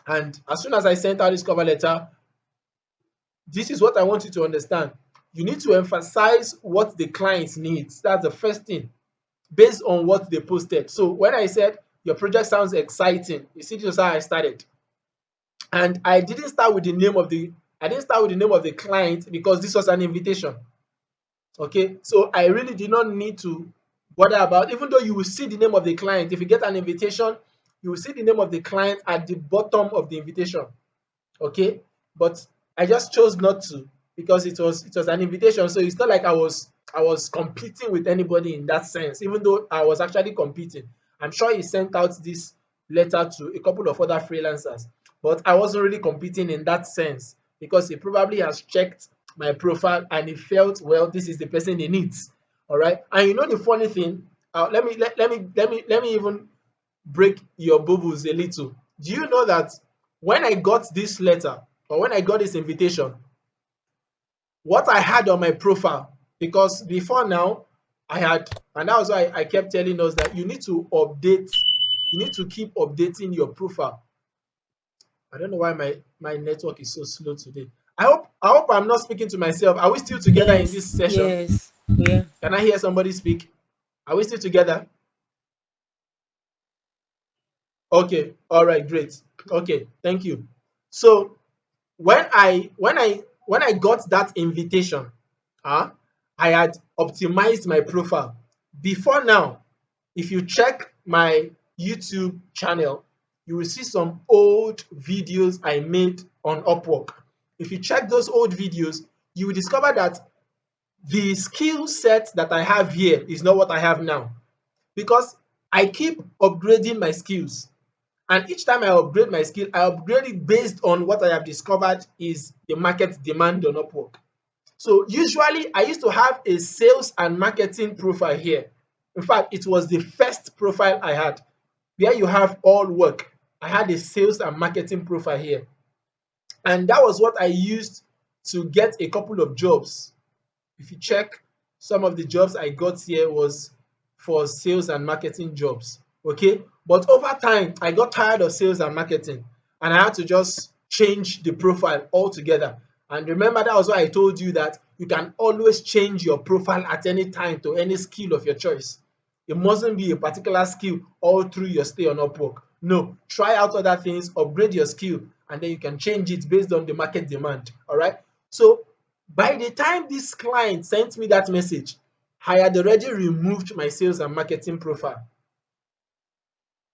And as soon as I sent out this cover letter, this is what I want you to understand. You need to emphasize what the client needs. That's the first thing based on what they posted. So when I said your project sounds exciting, you see, this is how I started. And I didn't start with the name of the client because this was an invitation. Okay, so I really did not need to bother about, even though you will see the name of the client. If you get an invitation, you will see the name of the client at the bottom of the invitation. Okay, but I just chose not to because it was an invitation. So it's not like I was competing with anybody in that sense, even though I was actually competing. I'm sure he sent out this letter to a couple of other freelancers, but I wasn't really competing in that sense because he probably has checked my profile and he felt, well, this is the person he needs. All right. And you know the funny thing, let me even break your bubbles a little. Do you know that when I got this letter or when I got this invitation, what I had on my profile, because before now I had, and that was why I kept telling us that you need to update, you need to keep updating your profile. I don't know why my network is so slow today. I hope I'm not speaking to myself. Are we still together in this Yes, session? yes, yeah. Can I hear somebody speak? Are we still together? Okay, all right, great. Okay, thank you. So when I got that invitation, uh, I had optimized my profile. Before now, if you check my YouTube channel, you will see some old videos I made on Upwork. If you check those old videos, you will discover that the skill set that I have here is not what I have now because I keep upgrading my skills. And each time I upgrade my skill, I upgrade it based on what I have discovered is the market demand on Upwork. So usually I used to have a sales and marketing profile here. In fact, it was the first profile I had where you have all work. I had a sales and marketing profile here. And that was what I used to get a couple of jobs. If you check, some of the jobs I got here was for sales and marketing jobs. Okay, but over time I got tired of sales and marketing, and I had to just change the profile altogether. And remember, that was why I told you that you can always change your profile at any time to any skill of your choice. It mustn't be a particular skill all through your stay on Upwork. No, try out other things, upgrade your skill, and then you can change it based on the market demand. All right. So by the time this client sent me that message, I had already removed my sales and marketing profile.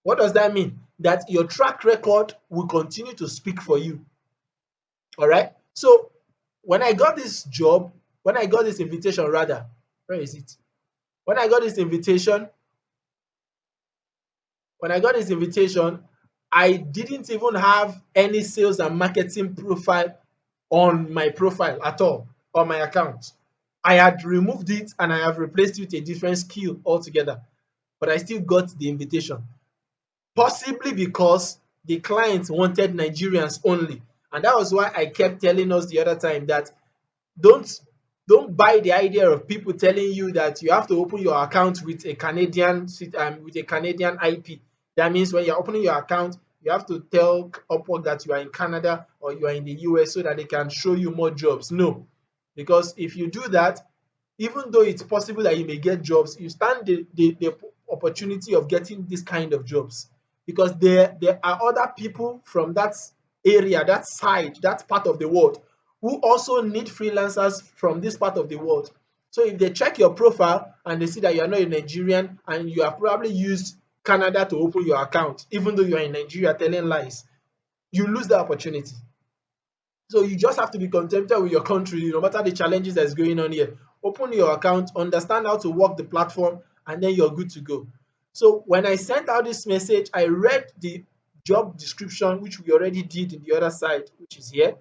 What does that mean? That your track record will continue to speak for you. All right. So when I got this job, when I got this invitation, rather, where is it? When I got this invitation, when I got this invitation, I didn't even have any sales and marketing profile on my profile at all, on my account. I had removed it and I have replaced it with a different skill altogether, but I still got the invitation. Possibly because the client wanted Nigerians only. And that was why I kept telling us the other time that don't don't buy the idea of people telling you that you have to open your account with a Canadian IP. That means when you're opening your account, you have to tell Upwork that you are in Canada or you are in the US so that they can show you more jobs. No, because if you do that, even though it's possible that you may get jobs, you stand the opportunity of getting this kind of jobs, because there are other people from that area, that side, that part of the world, who also need freelancers from this part of the world. So if they check your profile and they see that you are not a Nigerian and you have probably used Canada to open your account, even though you are in Nigeria telling lies, you lose the opportunity. So you just have to be contented with your country, no matter the challenges that's going on here. Open your account, understand how to work the platform, and then you're good to go. So when I sent out this message, I read the job description, which we already did in the other side, which is here.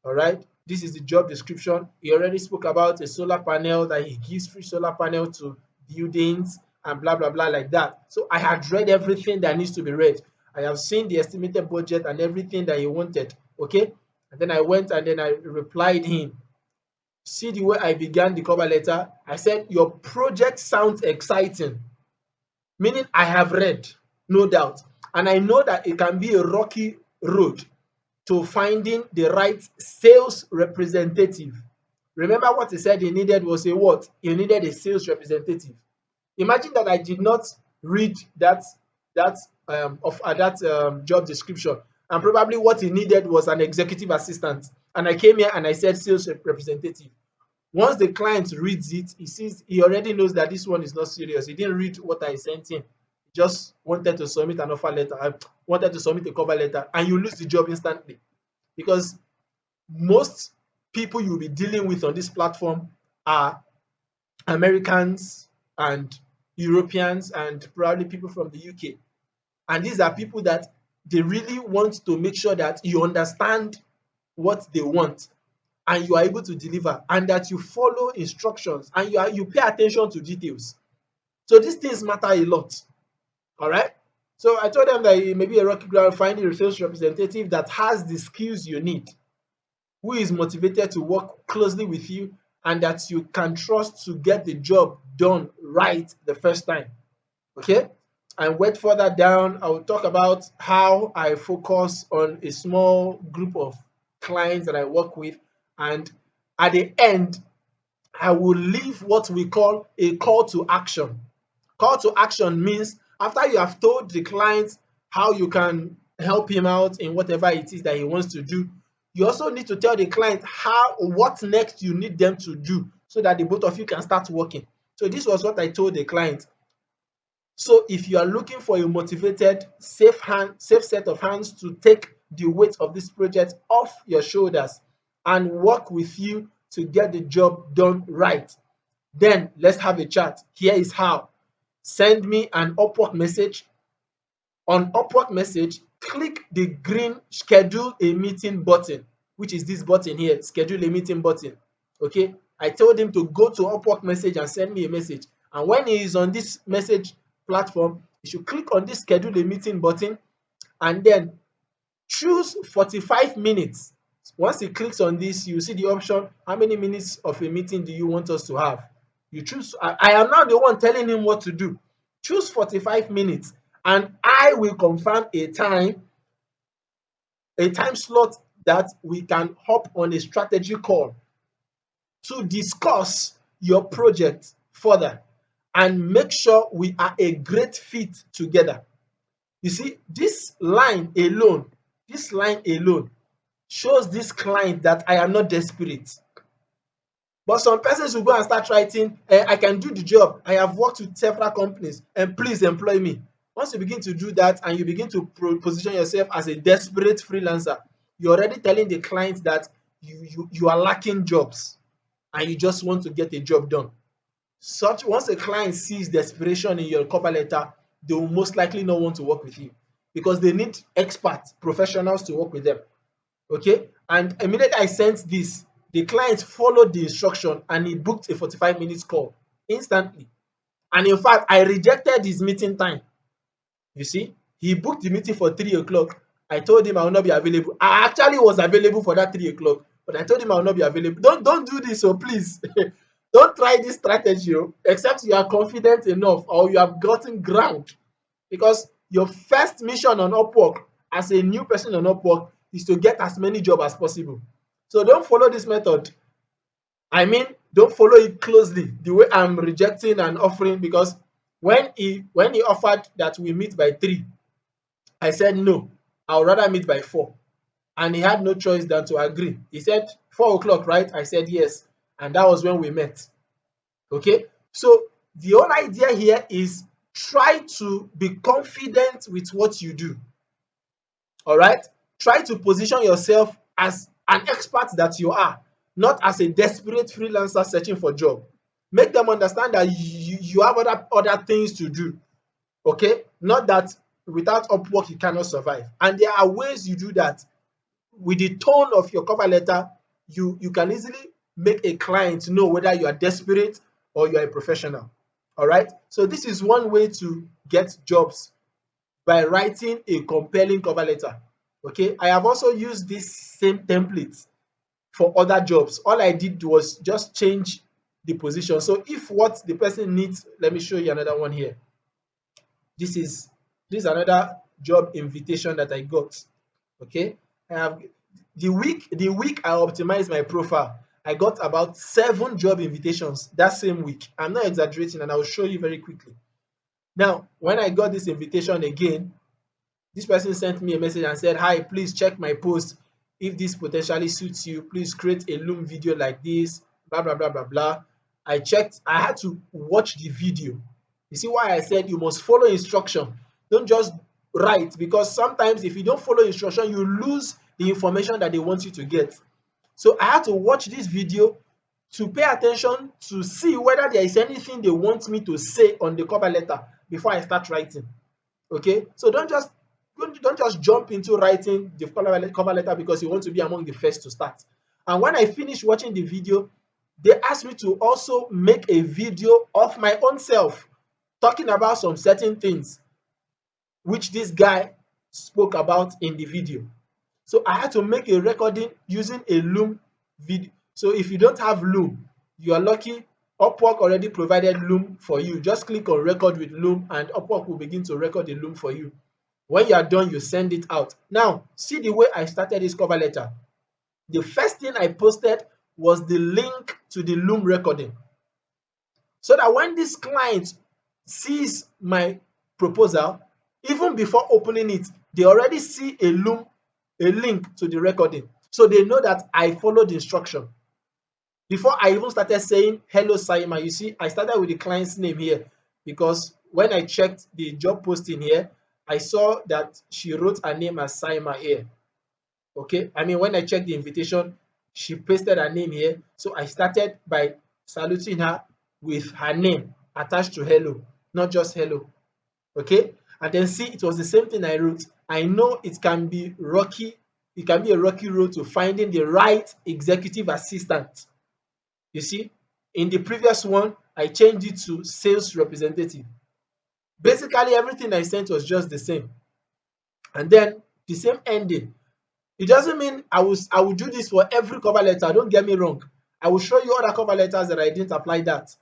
All right. This is the job description. He already spoke about a solar panel, that he gives free solar panel to buildings and blah blah blah like that. So I had read everything that needs to be read. I have seen the estimated budget and everything that he wanted. Okay. And then I went and then I replied him. See the way I began the cover letter? I said, your project sounds exciting, meaning I have read, no doubt. And I know that it can be a rocky road to finding the right sales representative. Remember what he said he needed was a what? He needed a sales representative. Imagine that I did not read that job description, and probably what he needed was an executive assistant. And I came here and I said sales representative. Once the client reads it, he already knows that this one is not serious. He didn't read what I sent him. He just wanted to submit an offer letter. I wanted to submit a cover letter, and you lose the job instantly, because most people you'll be dealing with on this platform are Americans and Europeans and probably people from the UK. And these are people that they really want to make sure that you understand what they want and you are able to deliver, and that you follow instructions and you pay attention to details. So these things matter a lot. All right. So I told them that it may be a rocky ground finding a sales representative that has the skills you need, who is motivated to work closely with you, and that you can trust to get the job done right the first time. Okay. And went further down, I will talk about how I focus on a small group of clients that I work with. And at the end, I will leave what we call a call to action. Call to action means after you have told the client how you can help him out in whatever it is that he wants to do, you also need to tell the client what next you need them to do so that the both of you can start working. So this was what I told the client. So if you are looking for a motivated, safe set of hands to take the weight of this project off your shoulders and work with you to get the job done right, then let's have a chat. Here is how. Send me an Upwork message. On Upwork message, click the green schedule a meeting button, which is this button here, schedule a meeting button. Okay, I told him to go to Upwork message and send me a message. And when he is on this message platform, he should click on this schedule a meeting button and then choose 45 minutes. Once he clicks on this, you see the option, how many minutes of a meeting do you want us to have? You choose. I am now the one telling him what to do. Choose 45 minutes and I will confirm a time slot that we can hop on a strategy call to discuss your project further and make sure we are a great fit together. You see, this line alone shows this client that I am not desperate. But some persons will go and start writing, I can do the job. I have worked with several companies and please employ me. Once you begin to do that and you begin to position yourself as a desperate freelancer, you're already telling the client that you are lacking jobs and you just want to get a job done. Such once a client sees desperation in your cover letter, they will most likely not want to work with you because they need experts, professionals to work with them. Okay, and immediately I sent this, the client followed the instruction and he booked a 45 minutes call instantly. And in fact, I rejected his meeting time. You see, he booked the meeting for 3 o'clock. I told him I will not be available. I actually was available for that 3 o'clock, but I told him I will not be available. Don't do this, so please. Don't try this strategy, except you are confident enough or you have gotten ground. Because your first mission on Upwork as a new person on Upwork is to get as many jobs as possible. So don't follow this method. I mean, don't follow it closely the way I'm rejecting and offering, because when he offered that we meet by 3, I said no, I would rather meet by 4. And he had no choice than to agree. He said 4 o'clock, right? I said yes. And that was when we met. Okay. So the whole idea here is try to be confident with what you do. All right. Try to position yourself as an expert that you are, not as a desperate freelancer searching for job. Make them understand that you have other things to do. Okay. Not that without Upwork you cannot survive. And there are ways you do that. With the tone of your cover letter, you can easily make a client know whether you are desperate or you are a professional. All right. So this is one way to get jobs, by writing a compelling cover letter. Okay. I have also used this same template for other jobs. All I did was just change the position. So if what the person needs, let me show you another one here. This is another job invitation that I got. Okay. I have the week I optimized my profile, I got about 7 job invitations that same week. I'm not exaggerating, and I will show you very quickly. Now, when I got this invitation again, this person sent me a message and said, hi, please check my post. If this potentially suits you, please create a Loom video like this, blah, blah, blah, blah, blah. I checked, I had to watch the video. You see why I said you must follow instruction. Don't just write, because sometimes if you don't follow instruction, you lose the information that they want you to get. So I had to watch this video to pay attention to see whether there is anything they want me to say on the cover letter before I start writing. Okay, so don't just jump into writing the cover letter because you want to be among the first to start. And when I finished watching the video, they asked me to also make a video of my own self talking about some certain things which this guy spoke about in the video. So I had to make a recording using a Loom video. So if you don't have Loom, you are lucky. Upwork already provided Loom for you. Just click on record with Loom and Upwork will begin to record the Loom for you. When you are done, you send it out. Now, see the way I started this cover letter. The first thing I posted was the link to the Loom recording, so that when this client sees my proposal, even before opening it, they already see a link to the recording. So they know that I followed the instruction. Before I even started saying, hello, Saima, you see, I started with the client's name here, because when I checked the job posting here, I saw that she wrote her name as Saima here. Okay, I mean, when I checked the invitation, she pasted her name here. So I started by saluting her with her name attached to hello, not just hello. Okay, and then see, it was the same thing I wrote. I know it can be rocky, it can be a rocky road to finding the right executive assistant. You see, in the previous one, I changed it to sales representative. Basically, everything I sent was just the same. And then the same ending. It doesn't mean I will do this for every cover letter. Don't get me wrong. I will show you other cover letters that I didn't apply that.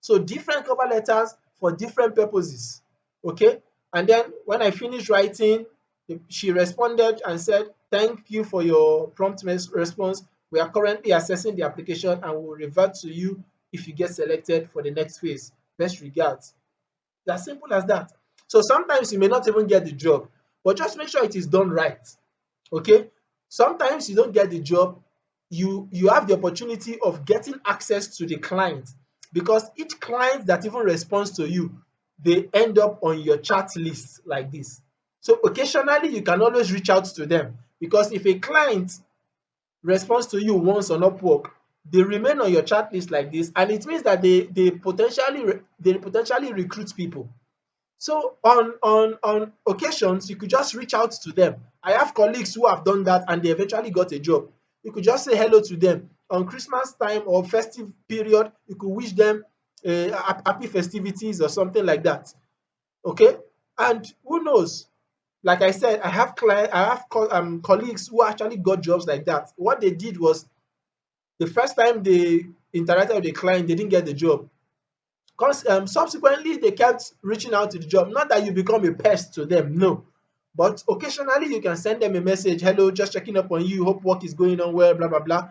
So different cover letters for different purposes. Okay. And then when I finished writing, she responded and said, "Thank you for your prompt response. We are currently assessing the application and will revert to you if you get selected for the next phase. Best regards." It's as simple as that. So sometimes you may not even get the job, but just make sure it is done right. Okay. Sometimes you don't get the job, you have the opportunity of getting access to the client, because each client that even responds to you, they end up on your chat list like this. So occasionally you can always reach out to them, because if a client responds to you once on Upwork, they remain on your chat list like this, and it means that they potentially recruit people. So on occasions, you could just reach out to them. I have colleagues who have done that and they eventually got a job. You could just say hello to them on Christmas time or festive period. You could wish them happy festivities or something like that. Okay, and who knows? Like I said, I have colleagues who actually got jobs like that. What they did was, the first time they interacted with the client, they didn't get the job. Subsequently, they kept reaching out to the job. Not that you become a pest to them, no. But occasionally, you can send them a message, "Hello, just checking up on you. Hope work is going on well." Blah blah blah.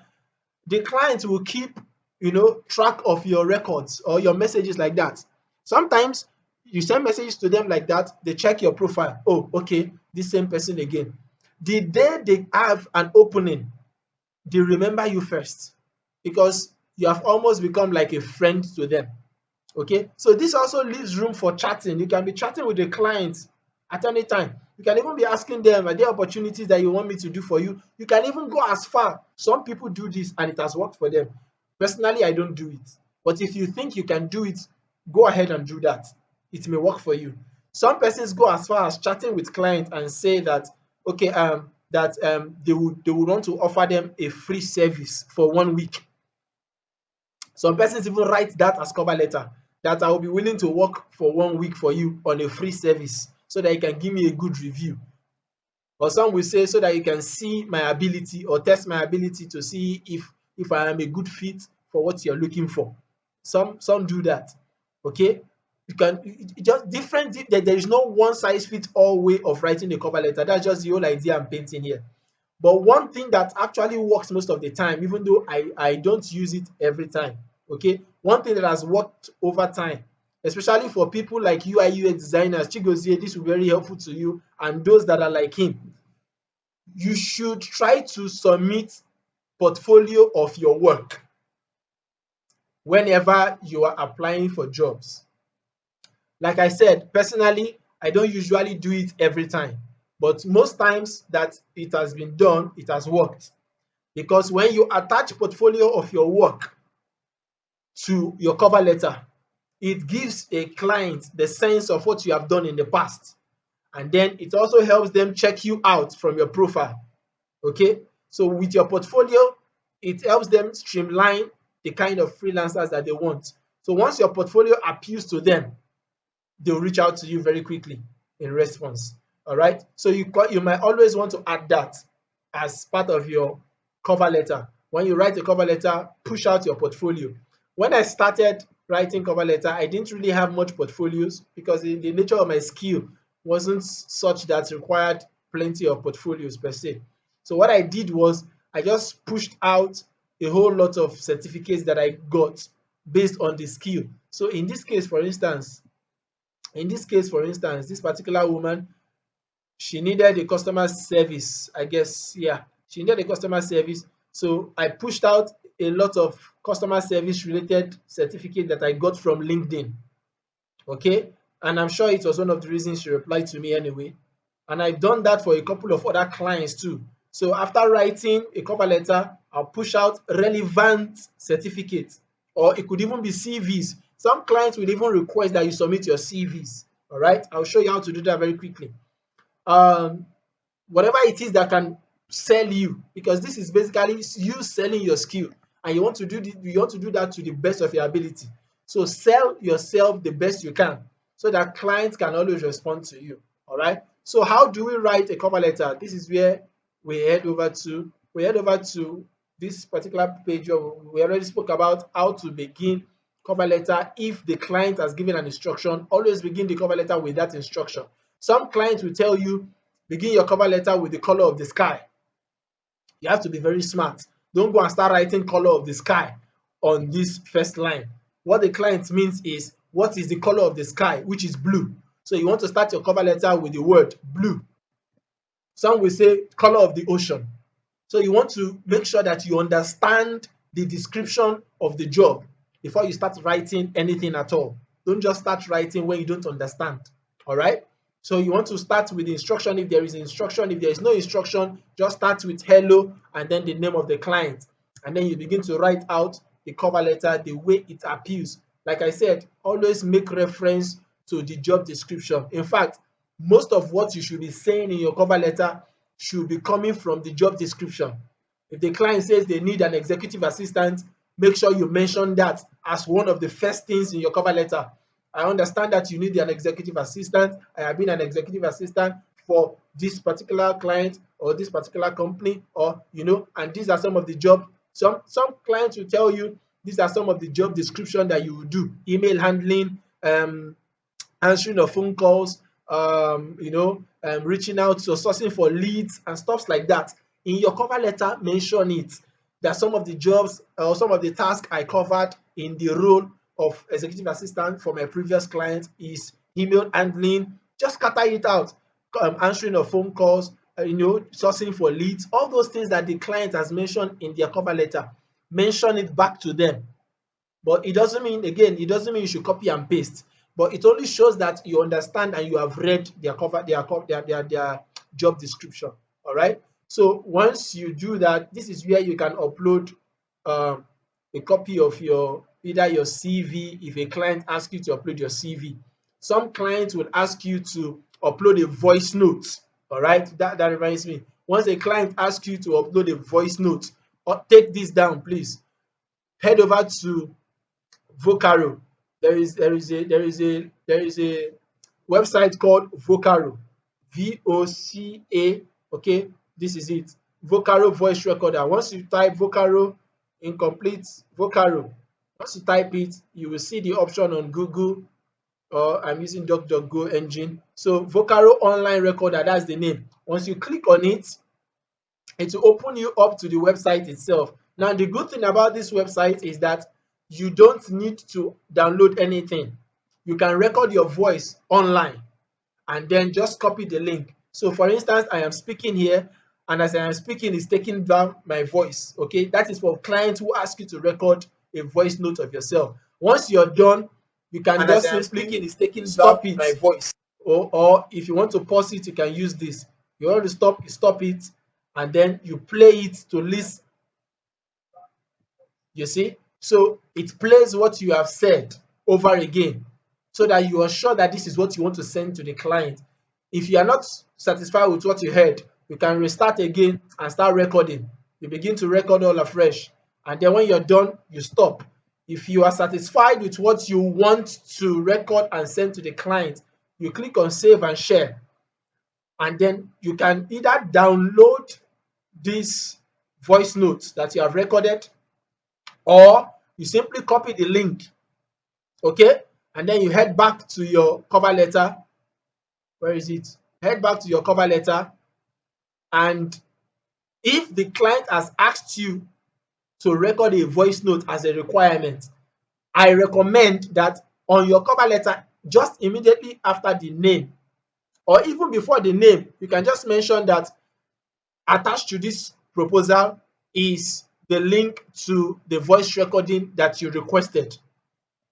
The client will keep, track of your records or your messages like that. Sometimes you send messages to them like that. They check your profile. Oh, okay, this same person again. The day they have an opening, they remember you first, because you have almost become like a friend to them. Okay, so this also leaves room for chatting. You can be chatting with the clients at any time. You can even be asking them, are there opportunities that you want me to do for you? You can even go as far. Some people do this and it has worked for them. Personally, I don't do it. But if you think you can do it, go ahead and do that. It may work for you. Some persons go as far as chatting with clients and say that, okay, they would want to offer them a free service for 1 week. Some persons even write that as cover letter, that I will be willing to work for 1 week for you on a free service so that you can give me a good review. Or some will say, so that you can see my ability or test my ability to see if I am a good fit for what you're looking for. Some do that. Okay. You can just different. There is no one size fits all way of writing a cover letter. That's just the whole idea I'm painting here. But one thing that actually works most of the time, even though I don't use it every time, okay, one thing that has worked over time, especially for people like UI UX designers, Chigozie, this will be very helpful to you, and those that are like him. You should try to submit portfolio of your work whenever you are applying for jobs. Like I said, personally, I don't usually do it every time, but most times that it has been done, it has worked. Because when you attach portfolio of your work to your cover letter, it gives a client the sense of what you have done in the past. And then it also helps them check you out from your profile. Okay. So with your portfolio, it helps them streamline the kind of freelancers that they want. So once your portfolio appeals to them, they'll reach out to you very quickly in response. All right. So you might always want to add that as part of your cover letter. When you write a cover letter, push out your portfolio. When I started writing cover letter, I didn't really have much portfolios because the nature of my skill wasn't such that required plenty of portfolios per se. So what I did was I just pushed out a whole lot of certificates that I got based on the skill. So in this case, for instance, this particular woman, she needed a customer service, I guess. Yeah, she needed a customer service. So I pushed out a lot of customer service related certificate that I got from LinkedIn. Okay. And I'm sure it was one of the reasons she replied to me anyway. And I've done that for a couple of other clients too. So after writing a cover letter, I'll push out relevant certificates, or it could even be CVs. Some clients will even request that you submit your CVs. All right. I'll show you how to do that very quickly. Um, Whatever it is that can sell you, because this is basically you selling your skill, and you want to do that to the best of your ability. So sell yourself the best you can, so that clients can always respond to you. All right. So how do we write a cover letter? This is where we head over to this particular page. We already spoke about how to begin cover letter if the client has given an instruction. Always begin the cover letter with that instruction. Some clients will tell you, begin your cover letter with the color of the sky. You have to be very smart. Don't go and start writing color of the sky on this first line. What the client means is, what is the color of the sky, which is blue. So you want to start your cover letter with the word blue. Some will say color of the ocean. So you want to make sure that you understand the description of the job before you start writing anything at all. Don't just start writing when you don't understand. All right. So you want to start with the instruction if there is instruction. If there is no instruction, just start with hello and then the name of the client. And then you begin to write out the cover letter the way it appeals. Like I said, always make reference to the job description. In fact, most of what you should be saying in your cover letter should be coming from the job description. If the client says they need an executive assistant, make sure you mention that as one of the first things in your cover letter. I understand that you need an executive assistant. I have been an executive assistant for this particular client or this particular company, or and these are some of the job. Some clients will tell you these are some of the job description that you will do: email handling, answering of phone calls, reaching out or sourcing for leads and stuff like that. In your cover letter, mention it. That some of the jobs or some of the tasks I covered in the role of executive assistant for my previous client is email handling. Just scatter it out. Answering of phone calls, sourcing for leads, all those things that the client has mentioned in their cover letter. Mention it back to them. But it doesn't mean you should copy and paste. But it only shows that you understand and you have read their job description. All right. So once you do that, this is where you can upload um, a copy of either your CV if a client asks you to upload your CV. Some clients will ask you to upload a voice note. All right. That reminds me. Once a client asks you to upload a voice note, take this down, please. Head over to Vocaro. There is a website called Vocaro. VOCA. Okay, this is it. Vocaro voice recorder. Once you type Vocaro, incomplete Vocaro. Once you type it, you will see the option on Google, or I'm using DuckDuckGo engine. So Vocaro online recorder, that's the name. Once you click on it, it will open you up to the website itself. Now, the good thing about this website is that you don't need to download anything. You can record your voice online and then just copy the link. So, for instance, I am speaking here, and as I am speaking, it's taking down my voice. Okay, that is for clients who ask you to record a voice note of yourself. Once you're done, you can just simply stop it. Or if you want to pause it, you can use this. You want to stop it, and then you play it to list. You see, so it plays what you have said over again, so that you are sure that this is what you want to send to the client. If you are not satisfied with what you heard, you can restart again and start recording. You begin to record all afresh, and then when you're done, you stop. If you are satisfied with what you want to record and send to the client, you click on save and share, and then you can either download this voice notes that you have recorded, or you simply copy the link. Okay, and then you head back to your cover letter. Where is it? Head back to your cover letter, and if the client has asked you to record a voice note as a requirement, I recommend that on your cover letter, just immediately after the name, or even before the name, you can just mention that attached to this proposal is the link to the voice recording that you requested.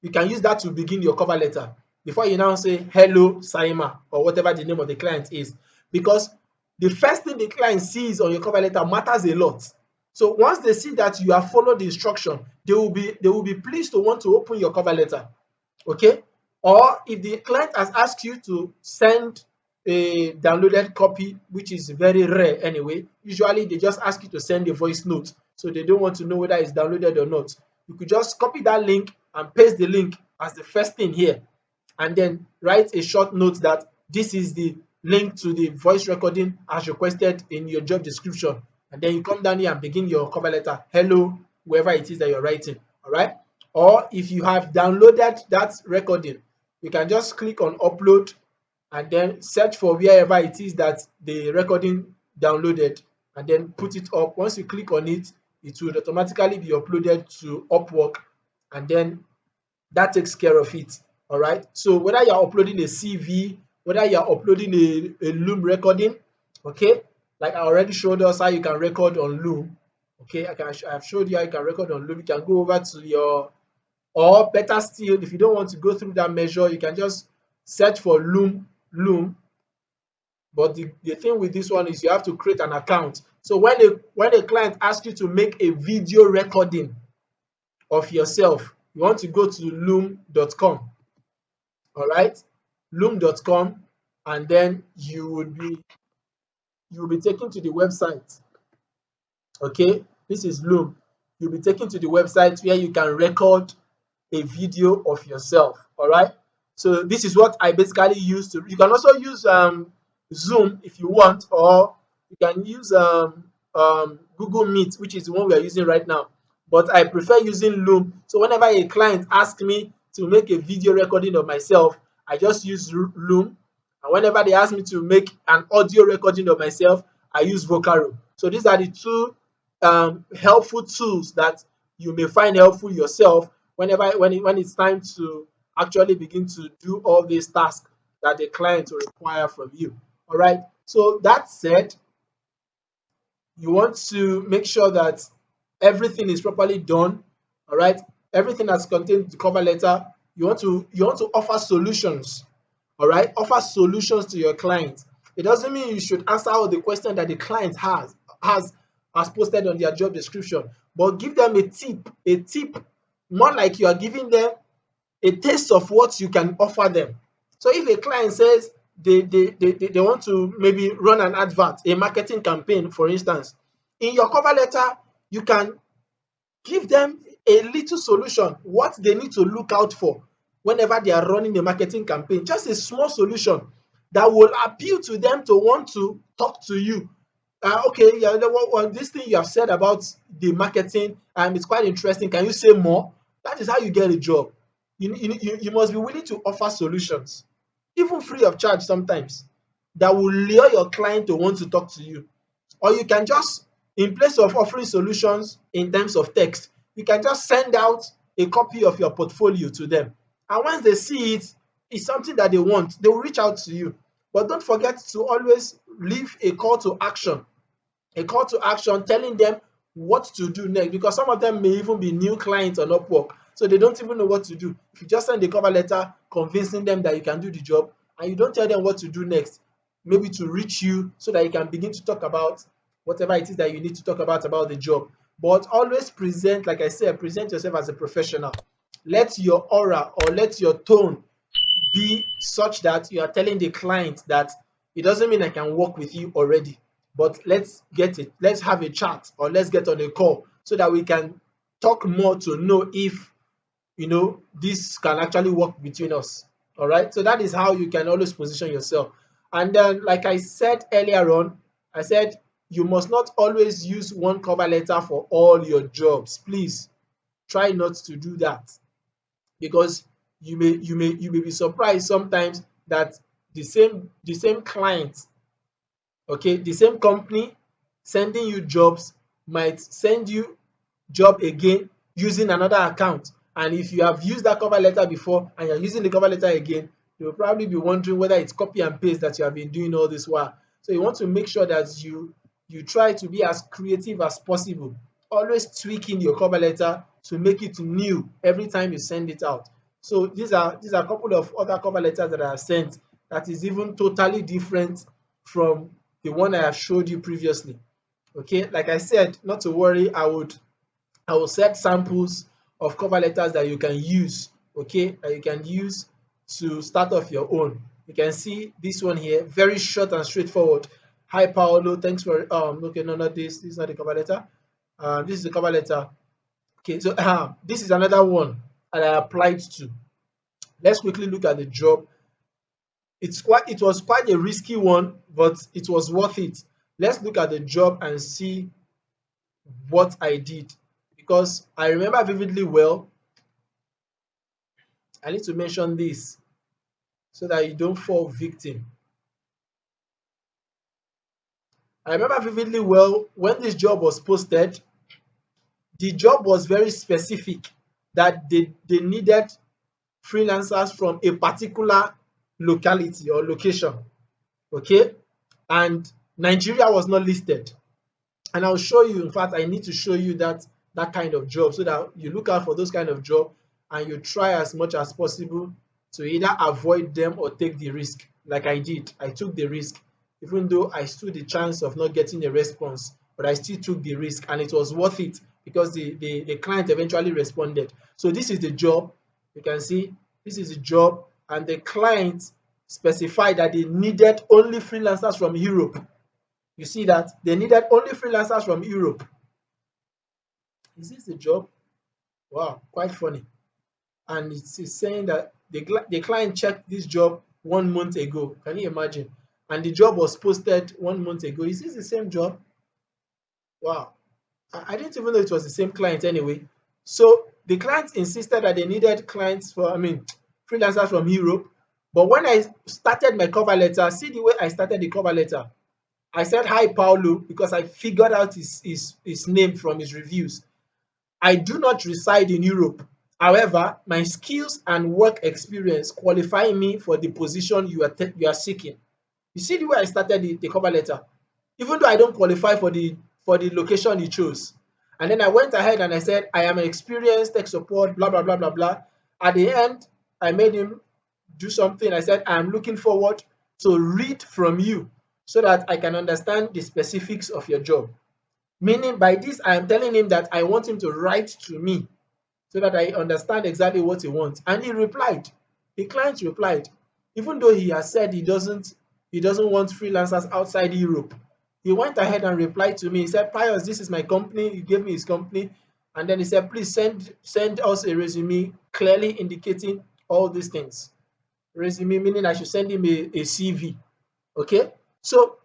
You can use that to begin your cover letter before you now say hello Saima or whatever the name of the client is, because the first thing the client sees on your cover letter matters a lot. So once they see that you have followed the instruction, they will be pleased to want to open your cover letter. Okay, or if the client has asked you to send a downloaded copy, which is very rare anyway, usually they just ask you to send a voice note, so they don't want to know whether it's downloaded or not. You could just copy that link and paste the link as the first thing here, and then write a short note that this is the link to the voice recording as requested in your job description, and then you come down here and begin your cover letter. Hello, whoever it is that you're writing. All right. Or if you have downloaded that recording, you can just click on upload and then search for wherever it is that the recording downloaded and then put it up. Once you click on it, it will automatically be uploaded to Upwork, and then that takes care of it. All right. So whether you're uploading a CV, whether you're uploading a Loom recording, okay, like I already showed us how you can record on Loom. Okay, I've showed you how you can record on Loom. You can go over to your, or better still, if you don't want to go through that measure, you can just search for Loom. But the thing with this one is you have to create an account. So when a client asks you to make a video recording of yourself, you want to go to loom.com. All right, loom.com, and then you will be taken to the website. Okay, this is Loom. You'll be taken to the website where you can record a video of yourself. All right, so this is what I basically use to. You can also use Zoom if you want, or you can use Google Meet, which is the one we are using right now, but I prefer using Loom. So whenever a client asks me to make a video recording of myself, I just use Loom, and whenever they ask me to make an audio recording of myself, I use Vocaro. So these are the two helpful tools that you may find helpful yourself when it's time to actually begin to do all these tasks that the client will require from you. All right. So that said, you want to make sure that everything is properly done. All right, everything that's contained the cover letter, you want to offer solutions. All right, offer solutions to your client. It doesn't mean you should answer all the questions that the client has has posted on their job description, but give them a tip, more like you are giving them a taste of what you can offer them. So if a client says they want to maybe run an advert, a marketing campaign, for instance, in your cover letter, you can give them a little solution, what they need to look out for whenever they are running a marketing campaign. Just a small solution that will appeal to them to want to talk to you. Okay, yeah, this thing you have said about the marketing, it's quite interesting. Can you say more? That is how you get a job. You must be willing to offer solutions, even free of charge sometimes, that will lure your client to want to talk to you. Or you can just, in place of offering solutions in terms of text, you can just send out a copy of your portfolio to them. And once they see it, it's something that they want, they will reach out to you. But don't forget to always leave a call to action telling them what to do next, because some of them may even be new clients on Upwork, so they don't even know what to do. If you just send a cover letter convincing them that you can do the job, and you don't tell them what to do next, maybe to reach you so that you can begin to talk about whatever it is that you need to talk about the job. But always present, like I said, present yourself as a professional. Let your aura or let your tone be such that you are telling the client that it doesn't mean I can work with you already, but let's have a chat, or let's get on a call so that we can talk more to know if this can actually work between us. All right. So that is how you can always position yourself. And then, like I said earlier on, I said you must not always use one cover letter for all your jobs. Please try not to do that, because you may be surprised sometimes that the same client, okay, the same company sending you jobs might send you job again using another account. And if you have used that cover letter before and you're using the cover letter again, you will probably be wondering whether it's copy and paste that you have been doing all this while. So you want to make sure that you try to be as creative as possible, always tweaking your cover letter to make it new every time you send it out. So these are a couple of other cover letters that I have sent that is even totally different from the one I have showed you previously. Okay, like I said, not to worry, I will set samples of cover letters that you can use, okay, that you can use to start off your own. You can see this one here, very short and straightforward. Hi Paolo, thanks for okay, no, not this. This is not the cover letter. This is the cover letter. Okay, so this is another one that I applied to. Let's quickly look at the job. It was quite a risky one, but it was worth it. Let's look at the job and see what I did, because I remember vividly well I need to mention this so that you don't fall victim. I remember vividly well when this job was posted, the job was very specific that they needed freelancers from a particular locality or location. Okay, and Nigeria was not listed. And I'll show you, in fact I need to show you that kind of job so that you look out for those kind of job and you try as much as possible to either avoid them or take the risk. Like I did, I took the risk even though I stood the chance of not getting a response, but I still took the risk and it was worth it because the client eventually responded. So this is the job. You can see this is the job, and the client specified that they needed only freelancers from Europe. You see that they needed only freelancers from Europe. Is this the job? Wow, quite funny. And it's saying that the client checked this job 1 month ago. Can you imagine? And the job was posted 1 month ago. Is this the same job? Wow. I didn't even know it was the same client anyway. So the client insisted that they needed clients for, I mean, freelancers from Europe. But when I started my cover letter, see the way I started the cover letter. I said, "Hi, Paulo," because I figured out his name from his reviews. I do not reside in Europe. However, my skills and work experience qualify me for the position you are seeking. You see the way I started the cover letter, even though I don't qualify for the location he chose. And then I went ahead and I said, "I am an experienced tech support, blah blah blah blah blah." At the end, I made him do something. I said, "I am looking forward to read from you so that I can understand the specifics of your job." Meaning by this, I am telling him that I want him to write to me so that I understand exactly what he wants. And he replied. The client replied, even though he has said he doesn't want freelancers outside Europe. He went ahead and replied to me. He said, "Pius, this is my company." He gave me his company. And then he said, "Please send us a resume clearly indicating all these things." Resume meaning I should send him a CV. Okay? So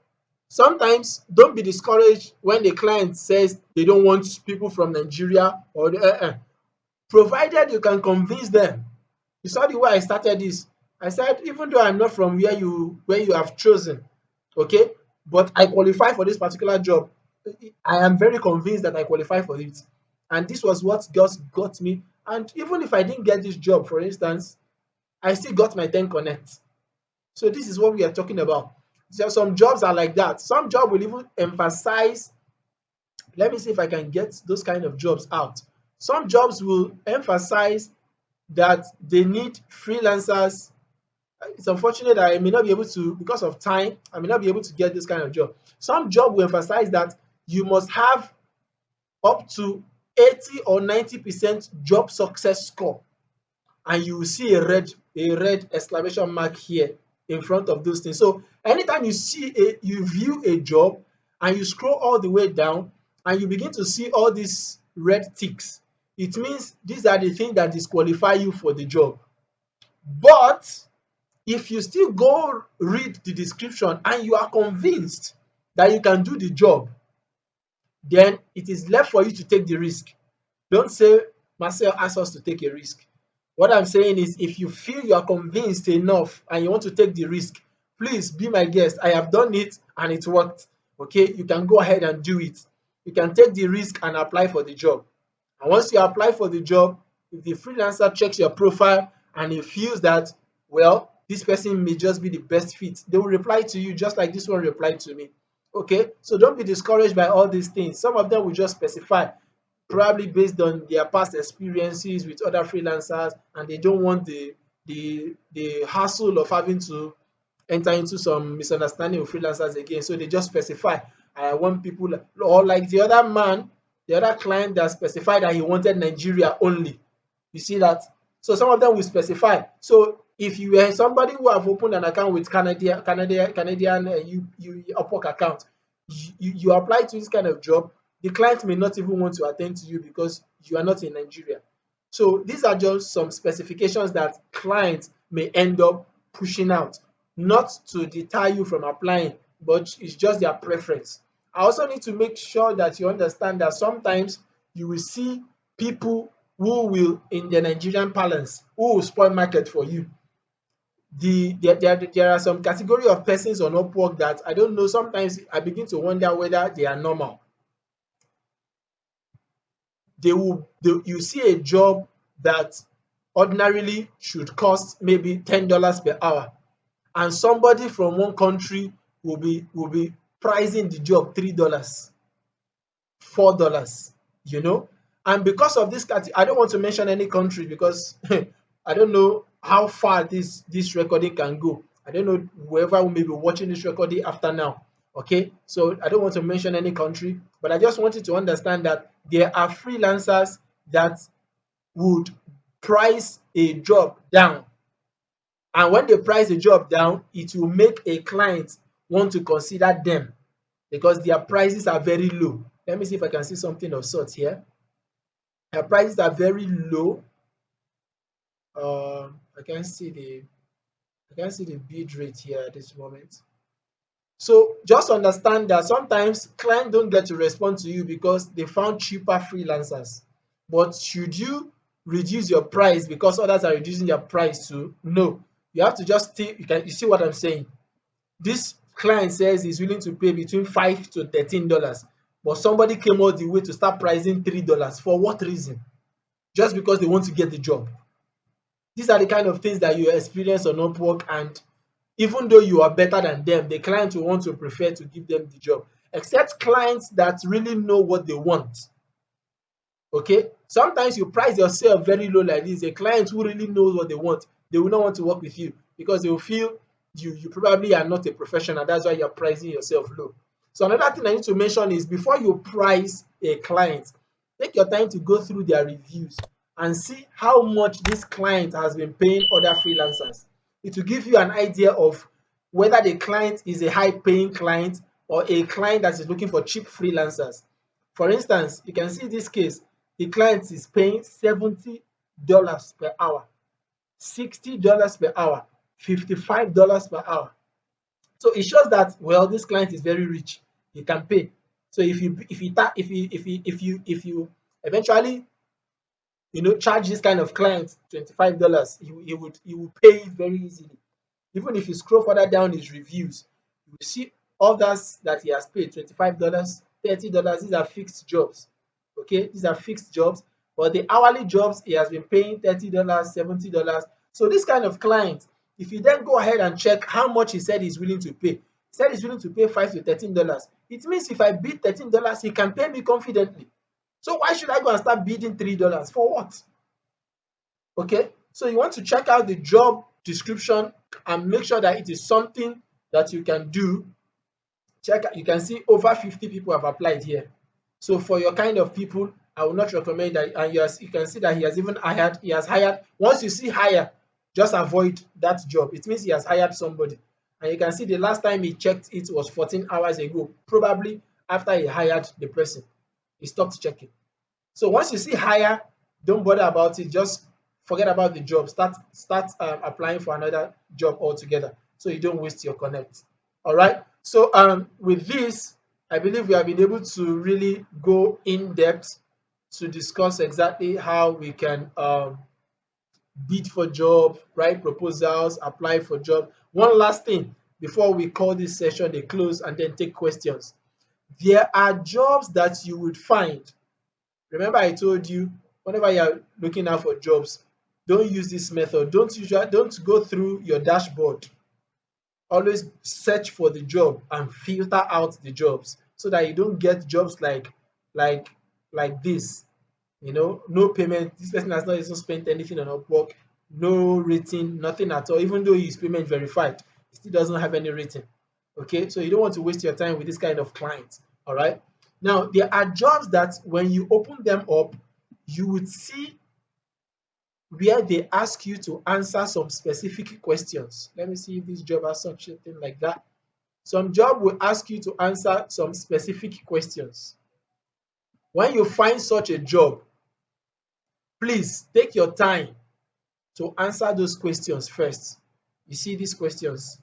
sometimes don't be discouraged when the client says they don't want people from Nigeria or provided you can convince them. You saw the way I started this. I said, even though I'm not from where you have chosen, okay, but I qualify for this particular job. I am very convinced that I qualify for it. And this was what just got me. And even if I didn't get this job, for instance, I still got my 10 connect. So this is what we are talking about. So some jobs are like that. Some job will even emphasize, let me see if I can get those kind of jobs out. Some jobs will emphasize that they need freelancers. It's unfortunate that I may not be able to, because of time, I may not be able to get this kind of job. Some job will emphasize that you must have up to 80 or 90% job success score, and you will see a red exclamation mark here in front of those things. So anytime you view a job and you scroll all the way down and you begin to see all these red ticks, it means these are the things that disqualify you for the job. But if you still go read the description and you are convinced that you can do the job, then it is left for you to take the risk. Don't say Marcel asked us to take a risk. What I'm saying is, if you feel you are convinced enough and you want to take the risk, please be my guest. I have done it and it worked. Okay, you can go ahead and do it. You can take the risk and apply for the job. And once you apply for the job, if the freelancer checks your profile and he feels that, well, this person may just be the best fit, they will reply to you just like this one replied to me. Okay, so don't be discouraged by all these things. Some of them will just specify, probably based on their past experiences with other freelancers, and they don't want the hassle of having to enter into some misunderstanding with freelancers again. So they just specify, I want people, or like the other man, the other client that specified that he wanted Nigeria only. You see that? So some of them will specify. So if you are somebody who have opened an account with Canadian you Upwork account, you apply to this kind of job, the client may not even want to attend to you because you are not in Nigeria. So these are just some specifications that clients may end up pushing out, not to deter you from applying, but it's just their preference. I also need to make sure that you understand that sometimes you will see people who will, in the Nigerian parlance, who will spoil market for you. There are some category of persons on Upwork that I don't know, sometimes I begin to wonder whether they are normal. You see a job that ordinarily should cost maybe $10 per hour, and somebody from one country will be pricing the job $3, $4, you know. And because of this I don't want to mention any country because I don't know how far this recording can go. I don't know whoever may be watching this recording after now. Okay, so I don't want to mention any country, but I just want you to understand that there are freelancers that would price a job down, and when they price a job down, it will make a client want to consider them because their prices are very low. Let me see if I can see something of sorts here. Their prices are very low. I can see the bid rate here at this moment. So just understand that sometimes clients don't get to respond to you because they found cheaper freelancers. But should you reduce your price because others are reducing their price too? No. You have to just stay. You see what I'm saying? This client says he's willing to pay between $5 to $13, but somebody came all the way to start pricing $3. For what reason? Just because they want to get the job. These are the kind of things that you experience on Upwork, and even though you are better than them, the client will want to prefer to give them the job. Except clients that really know what they want. Okay, sometimes you price yourself very low like this, a client who really knows what they want, they will not want to work with you because they will feel you probably are not a professional. That's why you're pricing yourself low. So another thing I need to mention is before you price a client, take your time to go through their reviews and see how much this client has been paying other freelancers. It will give you an idea of whether the client is a high paying client or a client that is looking for cheap freelancers. For instance, you can see this case, the client is paying $70 per hour, $60 per hour, $55 per hour. So it shows that, well, this client is very rich. He can pay. So if you eventually charge this kind of client $25, he will pay it very easily. Even if you scroll further down his reviews, you will see others that he has paid $25, $30. These are fixed jobs. Okay, these are fixed jobs. But the hourly jobs, he has been paying $30, $70. So this kind of client, if you then go ahead and check how much he said he's willing to pay, he said he's willing to pay $5 to $13. It means if I bid $13, he can pay me confidently. So why should I go and start bidding $3? For what? Okay, so you want to check out the job description and make sure that it is something that you can do. You can see over 50 people have applied here. So for your kind of people, I will not recommend that. And you can see that he has hired. Once you see hire, just avoid that job. It means he has hired somebody. And you can see the last time he checked it was 14 hours ago, probably after he hired the person. He stopped checking. So once you see hire, don't bother about it. Just forget about the job. Start applying for another job altogether, so you don't waste your connect. All right. So with this, I believe we have been able to really go in depth to discuss exactly how we can bid for job, write proposals, apply for job. One last thing before we call this session a close and then take questions. There are jobs that you would find. Remember, I told you whenever you're looking out for jobs, don't use this method. Don't go through your dashboard. Always search for the job and filter out the jobs so that you don't get jobs like like this. No payment. This person has not even spent anything on Upwork, no rating, nothing at all. Even though his payment verified, he still doesn't have any rating. Okay, so you don't want to waste your time with this kind of clients. All right. Now there are jobs that when you open them up, you would see where they ask you to answer some specific questions. Let me see if this job has such a thing like that. Some job will ask you to answer some specific questions. When you find such a job, please take your time to answer those questions first. You see these questions.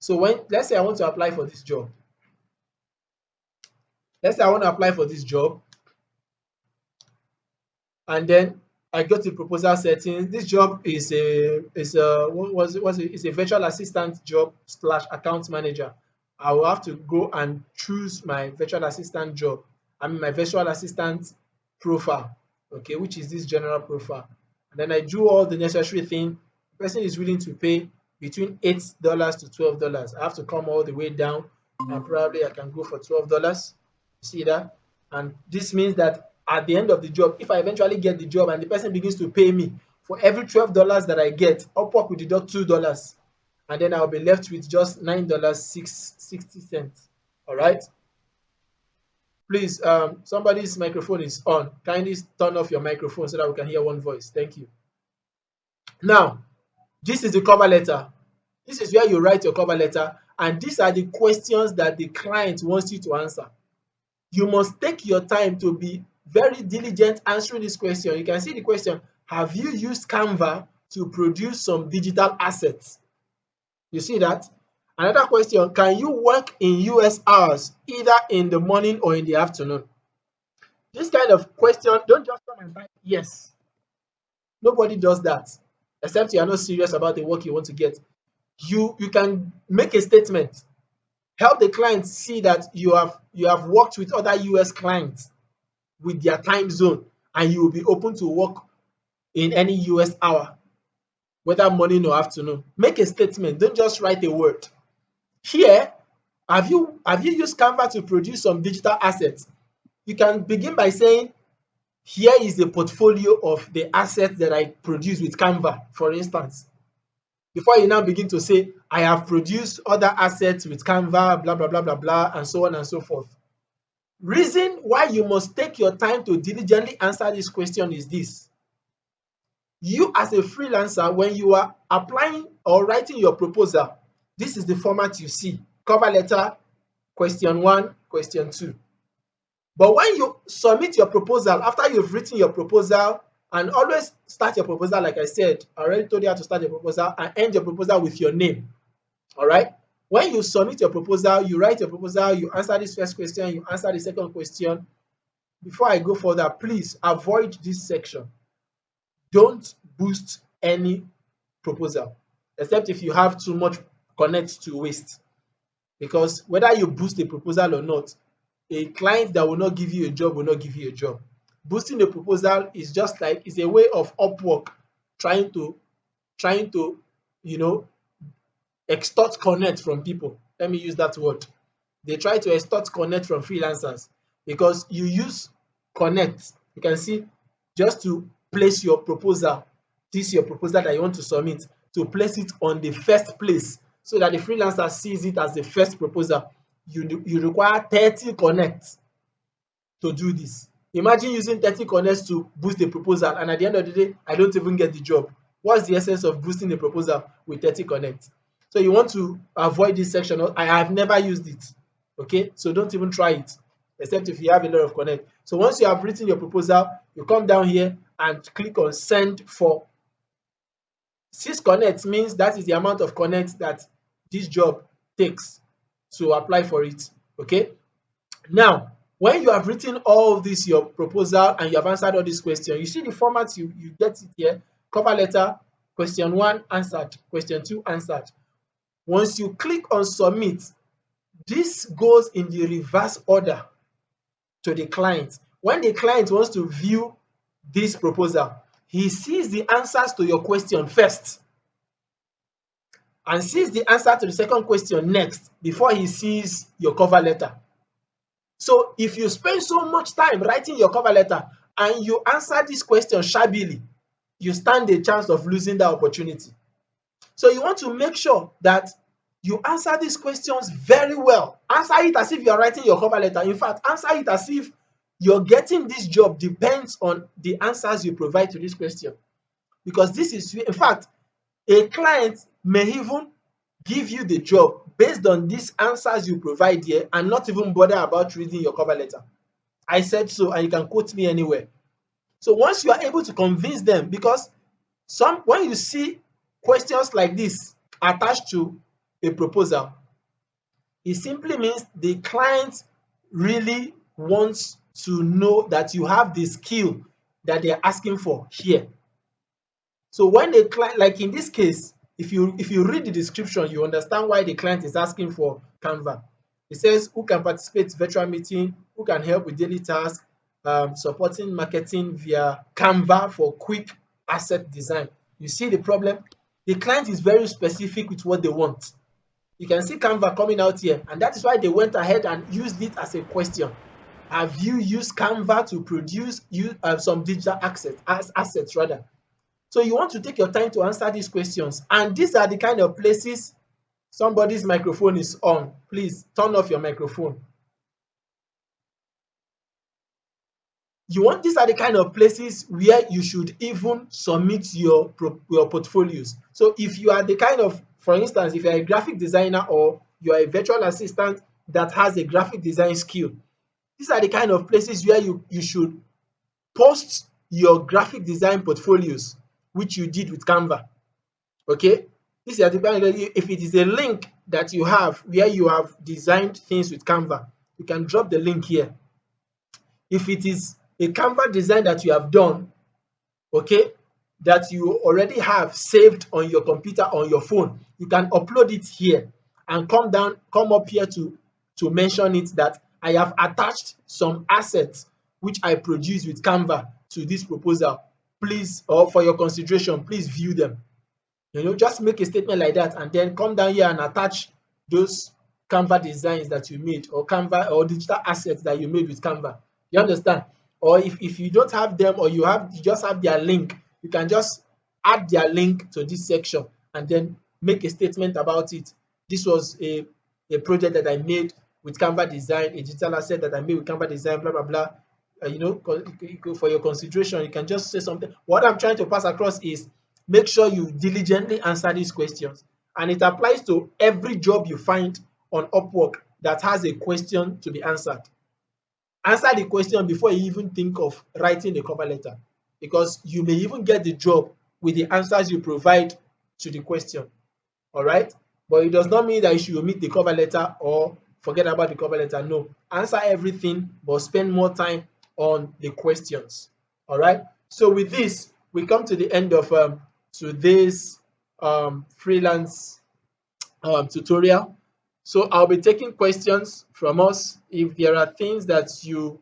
So let's say I want to apply for this job. Let's say I want to apply for this job, and then I go to proposal settings. This job is a what was it? It's a virtual assistant job slash account manager. I will have to go and choose my virtual assistant job. I mean my virtual assistant profile, okay, which is this general profile. And then I do all the necessary thing. The person is willing to pay between $8 to $12. I have to come all the way down, and probably I can go for $12. See that? And this means that at the end of the job, if I eventually get the job and the person begins to pay me, for every $12 that I get, Upwork will deduct $2, and then I'll be left with just $9.60. All right. Please, somebody's microphone is on. Kindly turn off your microphone so that we can hear one voice. Thank you. Now, this is the cover letter. This is where you write your cover letter, and these are the questions that the client wants you to answer. You must take your time to be very diligent answering this question. You can see the question: have you used Canva to produce some digital assets? You see that? Another question: can you work in US hours, either in the morning or in the afternoon? This kind of question, don't just come and type yes. Nobody does that, except you are not serious about the work you want to get. You can make a statement, help the client see that you have worked with other US clients with their time zone, and you will be open to work in any US hour, whether morning or afternoon. Make a statement, don't just write a word. Here, have you used Canva to produce some digital assets? You can begin by saying, here is the portfolio of the assets that I produce with Canva, for instance. Before you now begin to say, I have produced other assets with Canva, blah, blah, blah, blah, blah, and so on and so forth. Reason why you must take your time to diligently answer this question is this: you as a freelancer, when you are applying or writing your proposal, this is the format you see: cover letter, question 1, question 2. But when you submit your proposal, after you've written your proposal, and always start your proposal, like I said, I already told you how to start your proposal, and end your proposal with your name. All right. When you submit your proposal, you write your proposal, you answer this first question, you answer the second question. Before I go further, please avoid this section. Don't boost any proposal, except if you have too much connect to waste. Because whether you boost a proposal or not, a client that will not give you a job will not give you a job. Boosting the proposal is just like, it's a way of Upwork trying to you know extort connect from people. Let me use that word. They try to extort connect from freelancers, because you use connect, you can see, just to place your proposal, this your proposal that you want to submit, to place it on the first place so that the freelancer sees it as the first proposal. You require 30 connects to do this. Imagine using 30 connects to boost the proposal, and at the end of the day, I don't even get the job. What's the essence of boosting the proposal with 30 connects? So you want to avoid this section. I have never used it. Okay, so don't even try it, except if you have a lot of connect. So once you have written your proposal, you come down here and click on send for. 6 connects means that is the amount of connects that this job takes to apply for it. Okay. Now, when you have written all this, your proposal, and you have answered all these questions, you see the format, you get it here: cover letter, question 1 answered, question 2 answered. Once you click on submit, this goes in the reverse order to the client. When the client wants to view this proposal, he sees the answers to your question first, and sees the answer to the second question next, before he sees your cover letter. So if you spend so much time writing your cover letter and you answer this question shabbily, you stand a chance of losing that opportunity. So you want to make sure that you answer these questions very well. Answer it as if you are writing your cover letter. In fact, answer it as if you're getting this job depends on the answers you provide to this question. Because this is, in fact, a client may even give you the job based on these answers you provide here, and not even bother about reading your cover letter. I said so, and you can quote me anywhere. So once you are able to convince them, because when you see questions like this attached to a proposal, it simply means the client really wants to know that you have the skill that they're asking for here. So when the client, like in this case, if you read the description, you understand why the client is asking for Canva. It says who can participate virtual meeting, who can help with daily tasks, supporting marketing via Canva for quick asset design. You see the problem? The client is very specific with what they want. You can see Canva coming out here, and that is why they went ahead and used it as a question. Have you used Canva to produce some digital assets rather? So you want to take your time to answer these questions, and these are the kind of places. Somebody's microphone is on. Please turn off your microphone. These are the kind of places where you should even submit your portfolios. So if you are the kind of, for instance, if you're a graphic designer or you are a virtual assistant that has a graphic design skill, these are the kind of places where you should post your graphic design portfolios which you did with Canva. Okay, this is the kind of, if it is a link that you have where you have designed things with Canva, you can drop the link here. If it is a Canva design that you have done, okay, that you already have saved on your computer, on your phone, you can upload it here and come up here to mention it that I have attached some assets which I produced with Canva to this proposal. Please, or for your consideration, please view them. Just make a statement like that and then come down here and attach those Canva designs that you made, or Canva or digital assets that you made with Canva. You understand? Or if you don't have them, or you just have their link, you can just add their link to this section and then make a statement about it. This was a project that I made with Canva design, a digital asset that I made with Canva design, blah blah blah. For your consideration, you can just say something. What I'm trying to pass across is, make sure you diligently answer these questions, and it applies to every job you find on Upwork that has a question to be answered. Answer the question before you even think of writing a cover letter, because you may even get the job with the answers you provide to the question. All right, but it does not mean that you should omit the cover letter or forget about the cover letter. No, answer everything, but spend more time on the questions. All right, so with this we come to the end of today's freelance tutorial. So I'll be taking questions from us. If there are things that you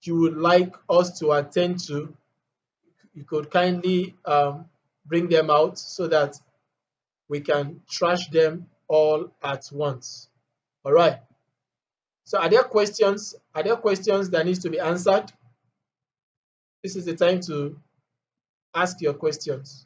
would like us to attend to, you could kindly bring them out so that we can trash them all at once. All right. So are there questions? Are there questions that needs to be answered? This is the time to ask your questions.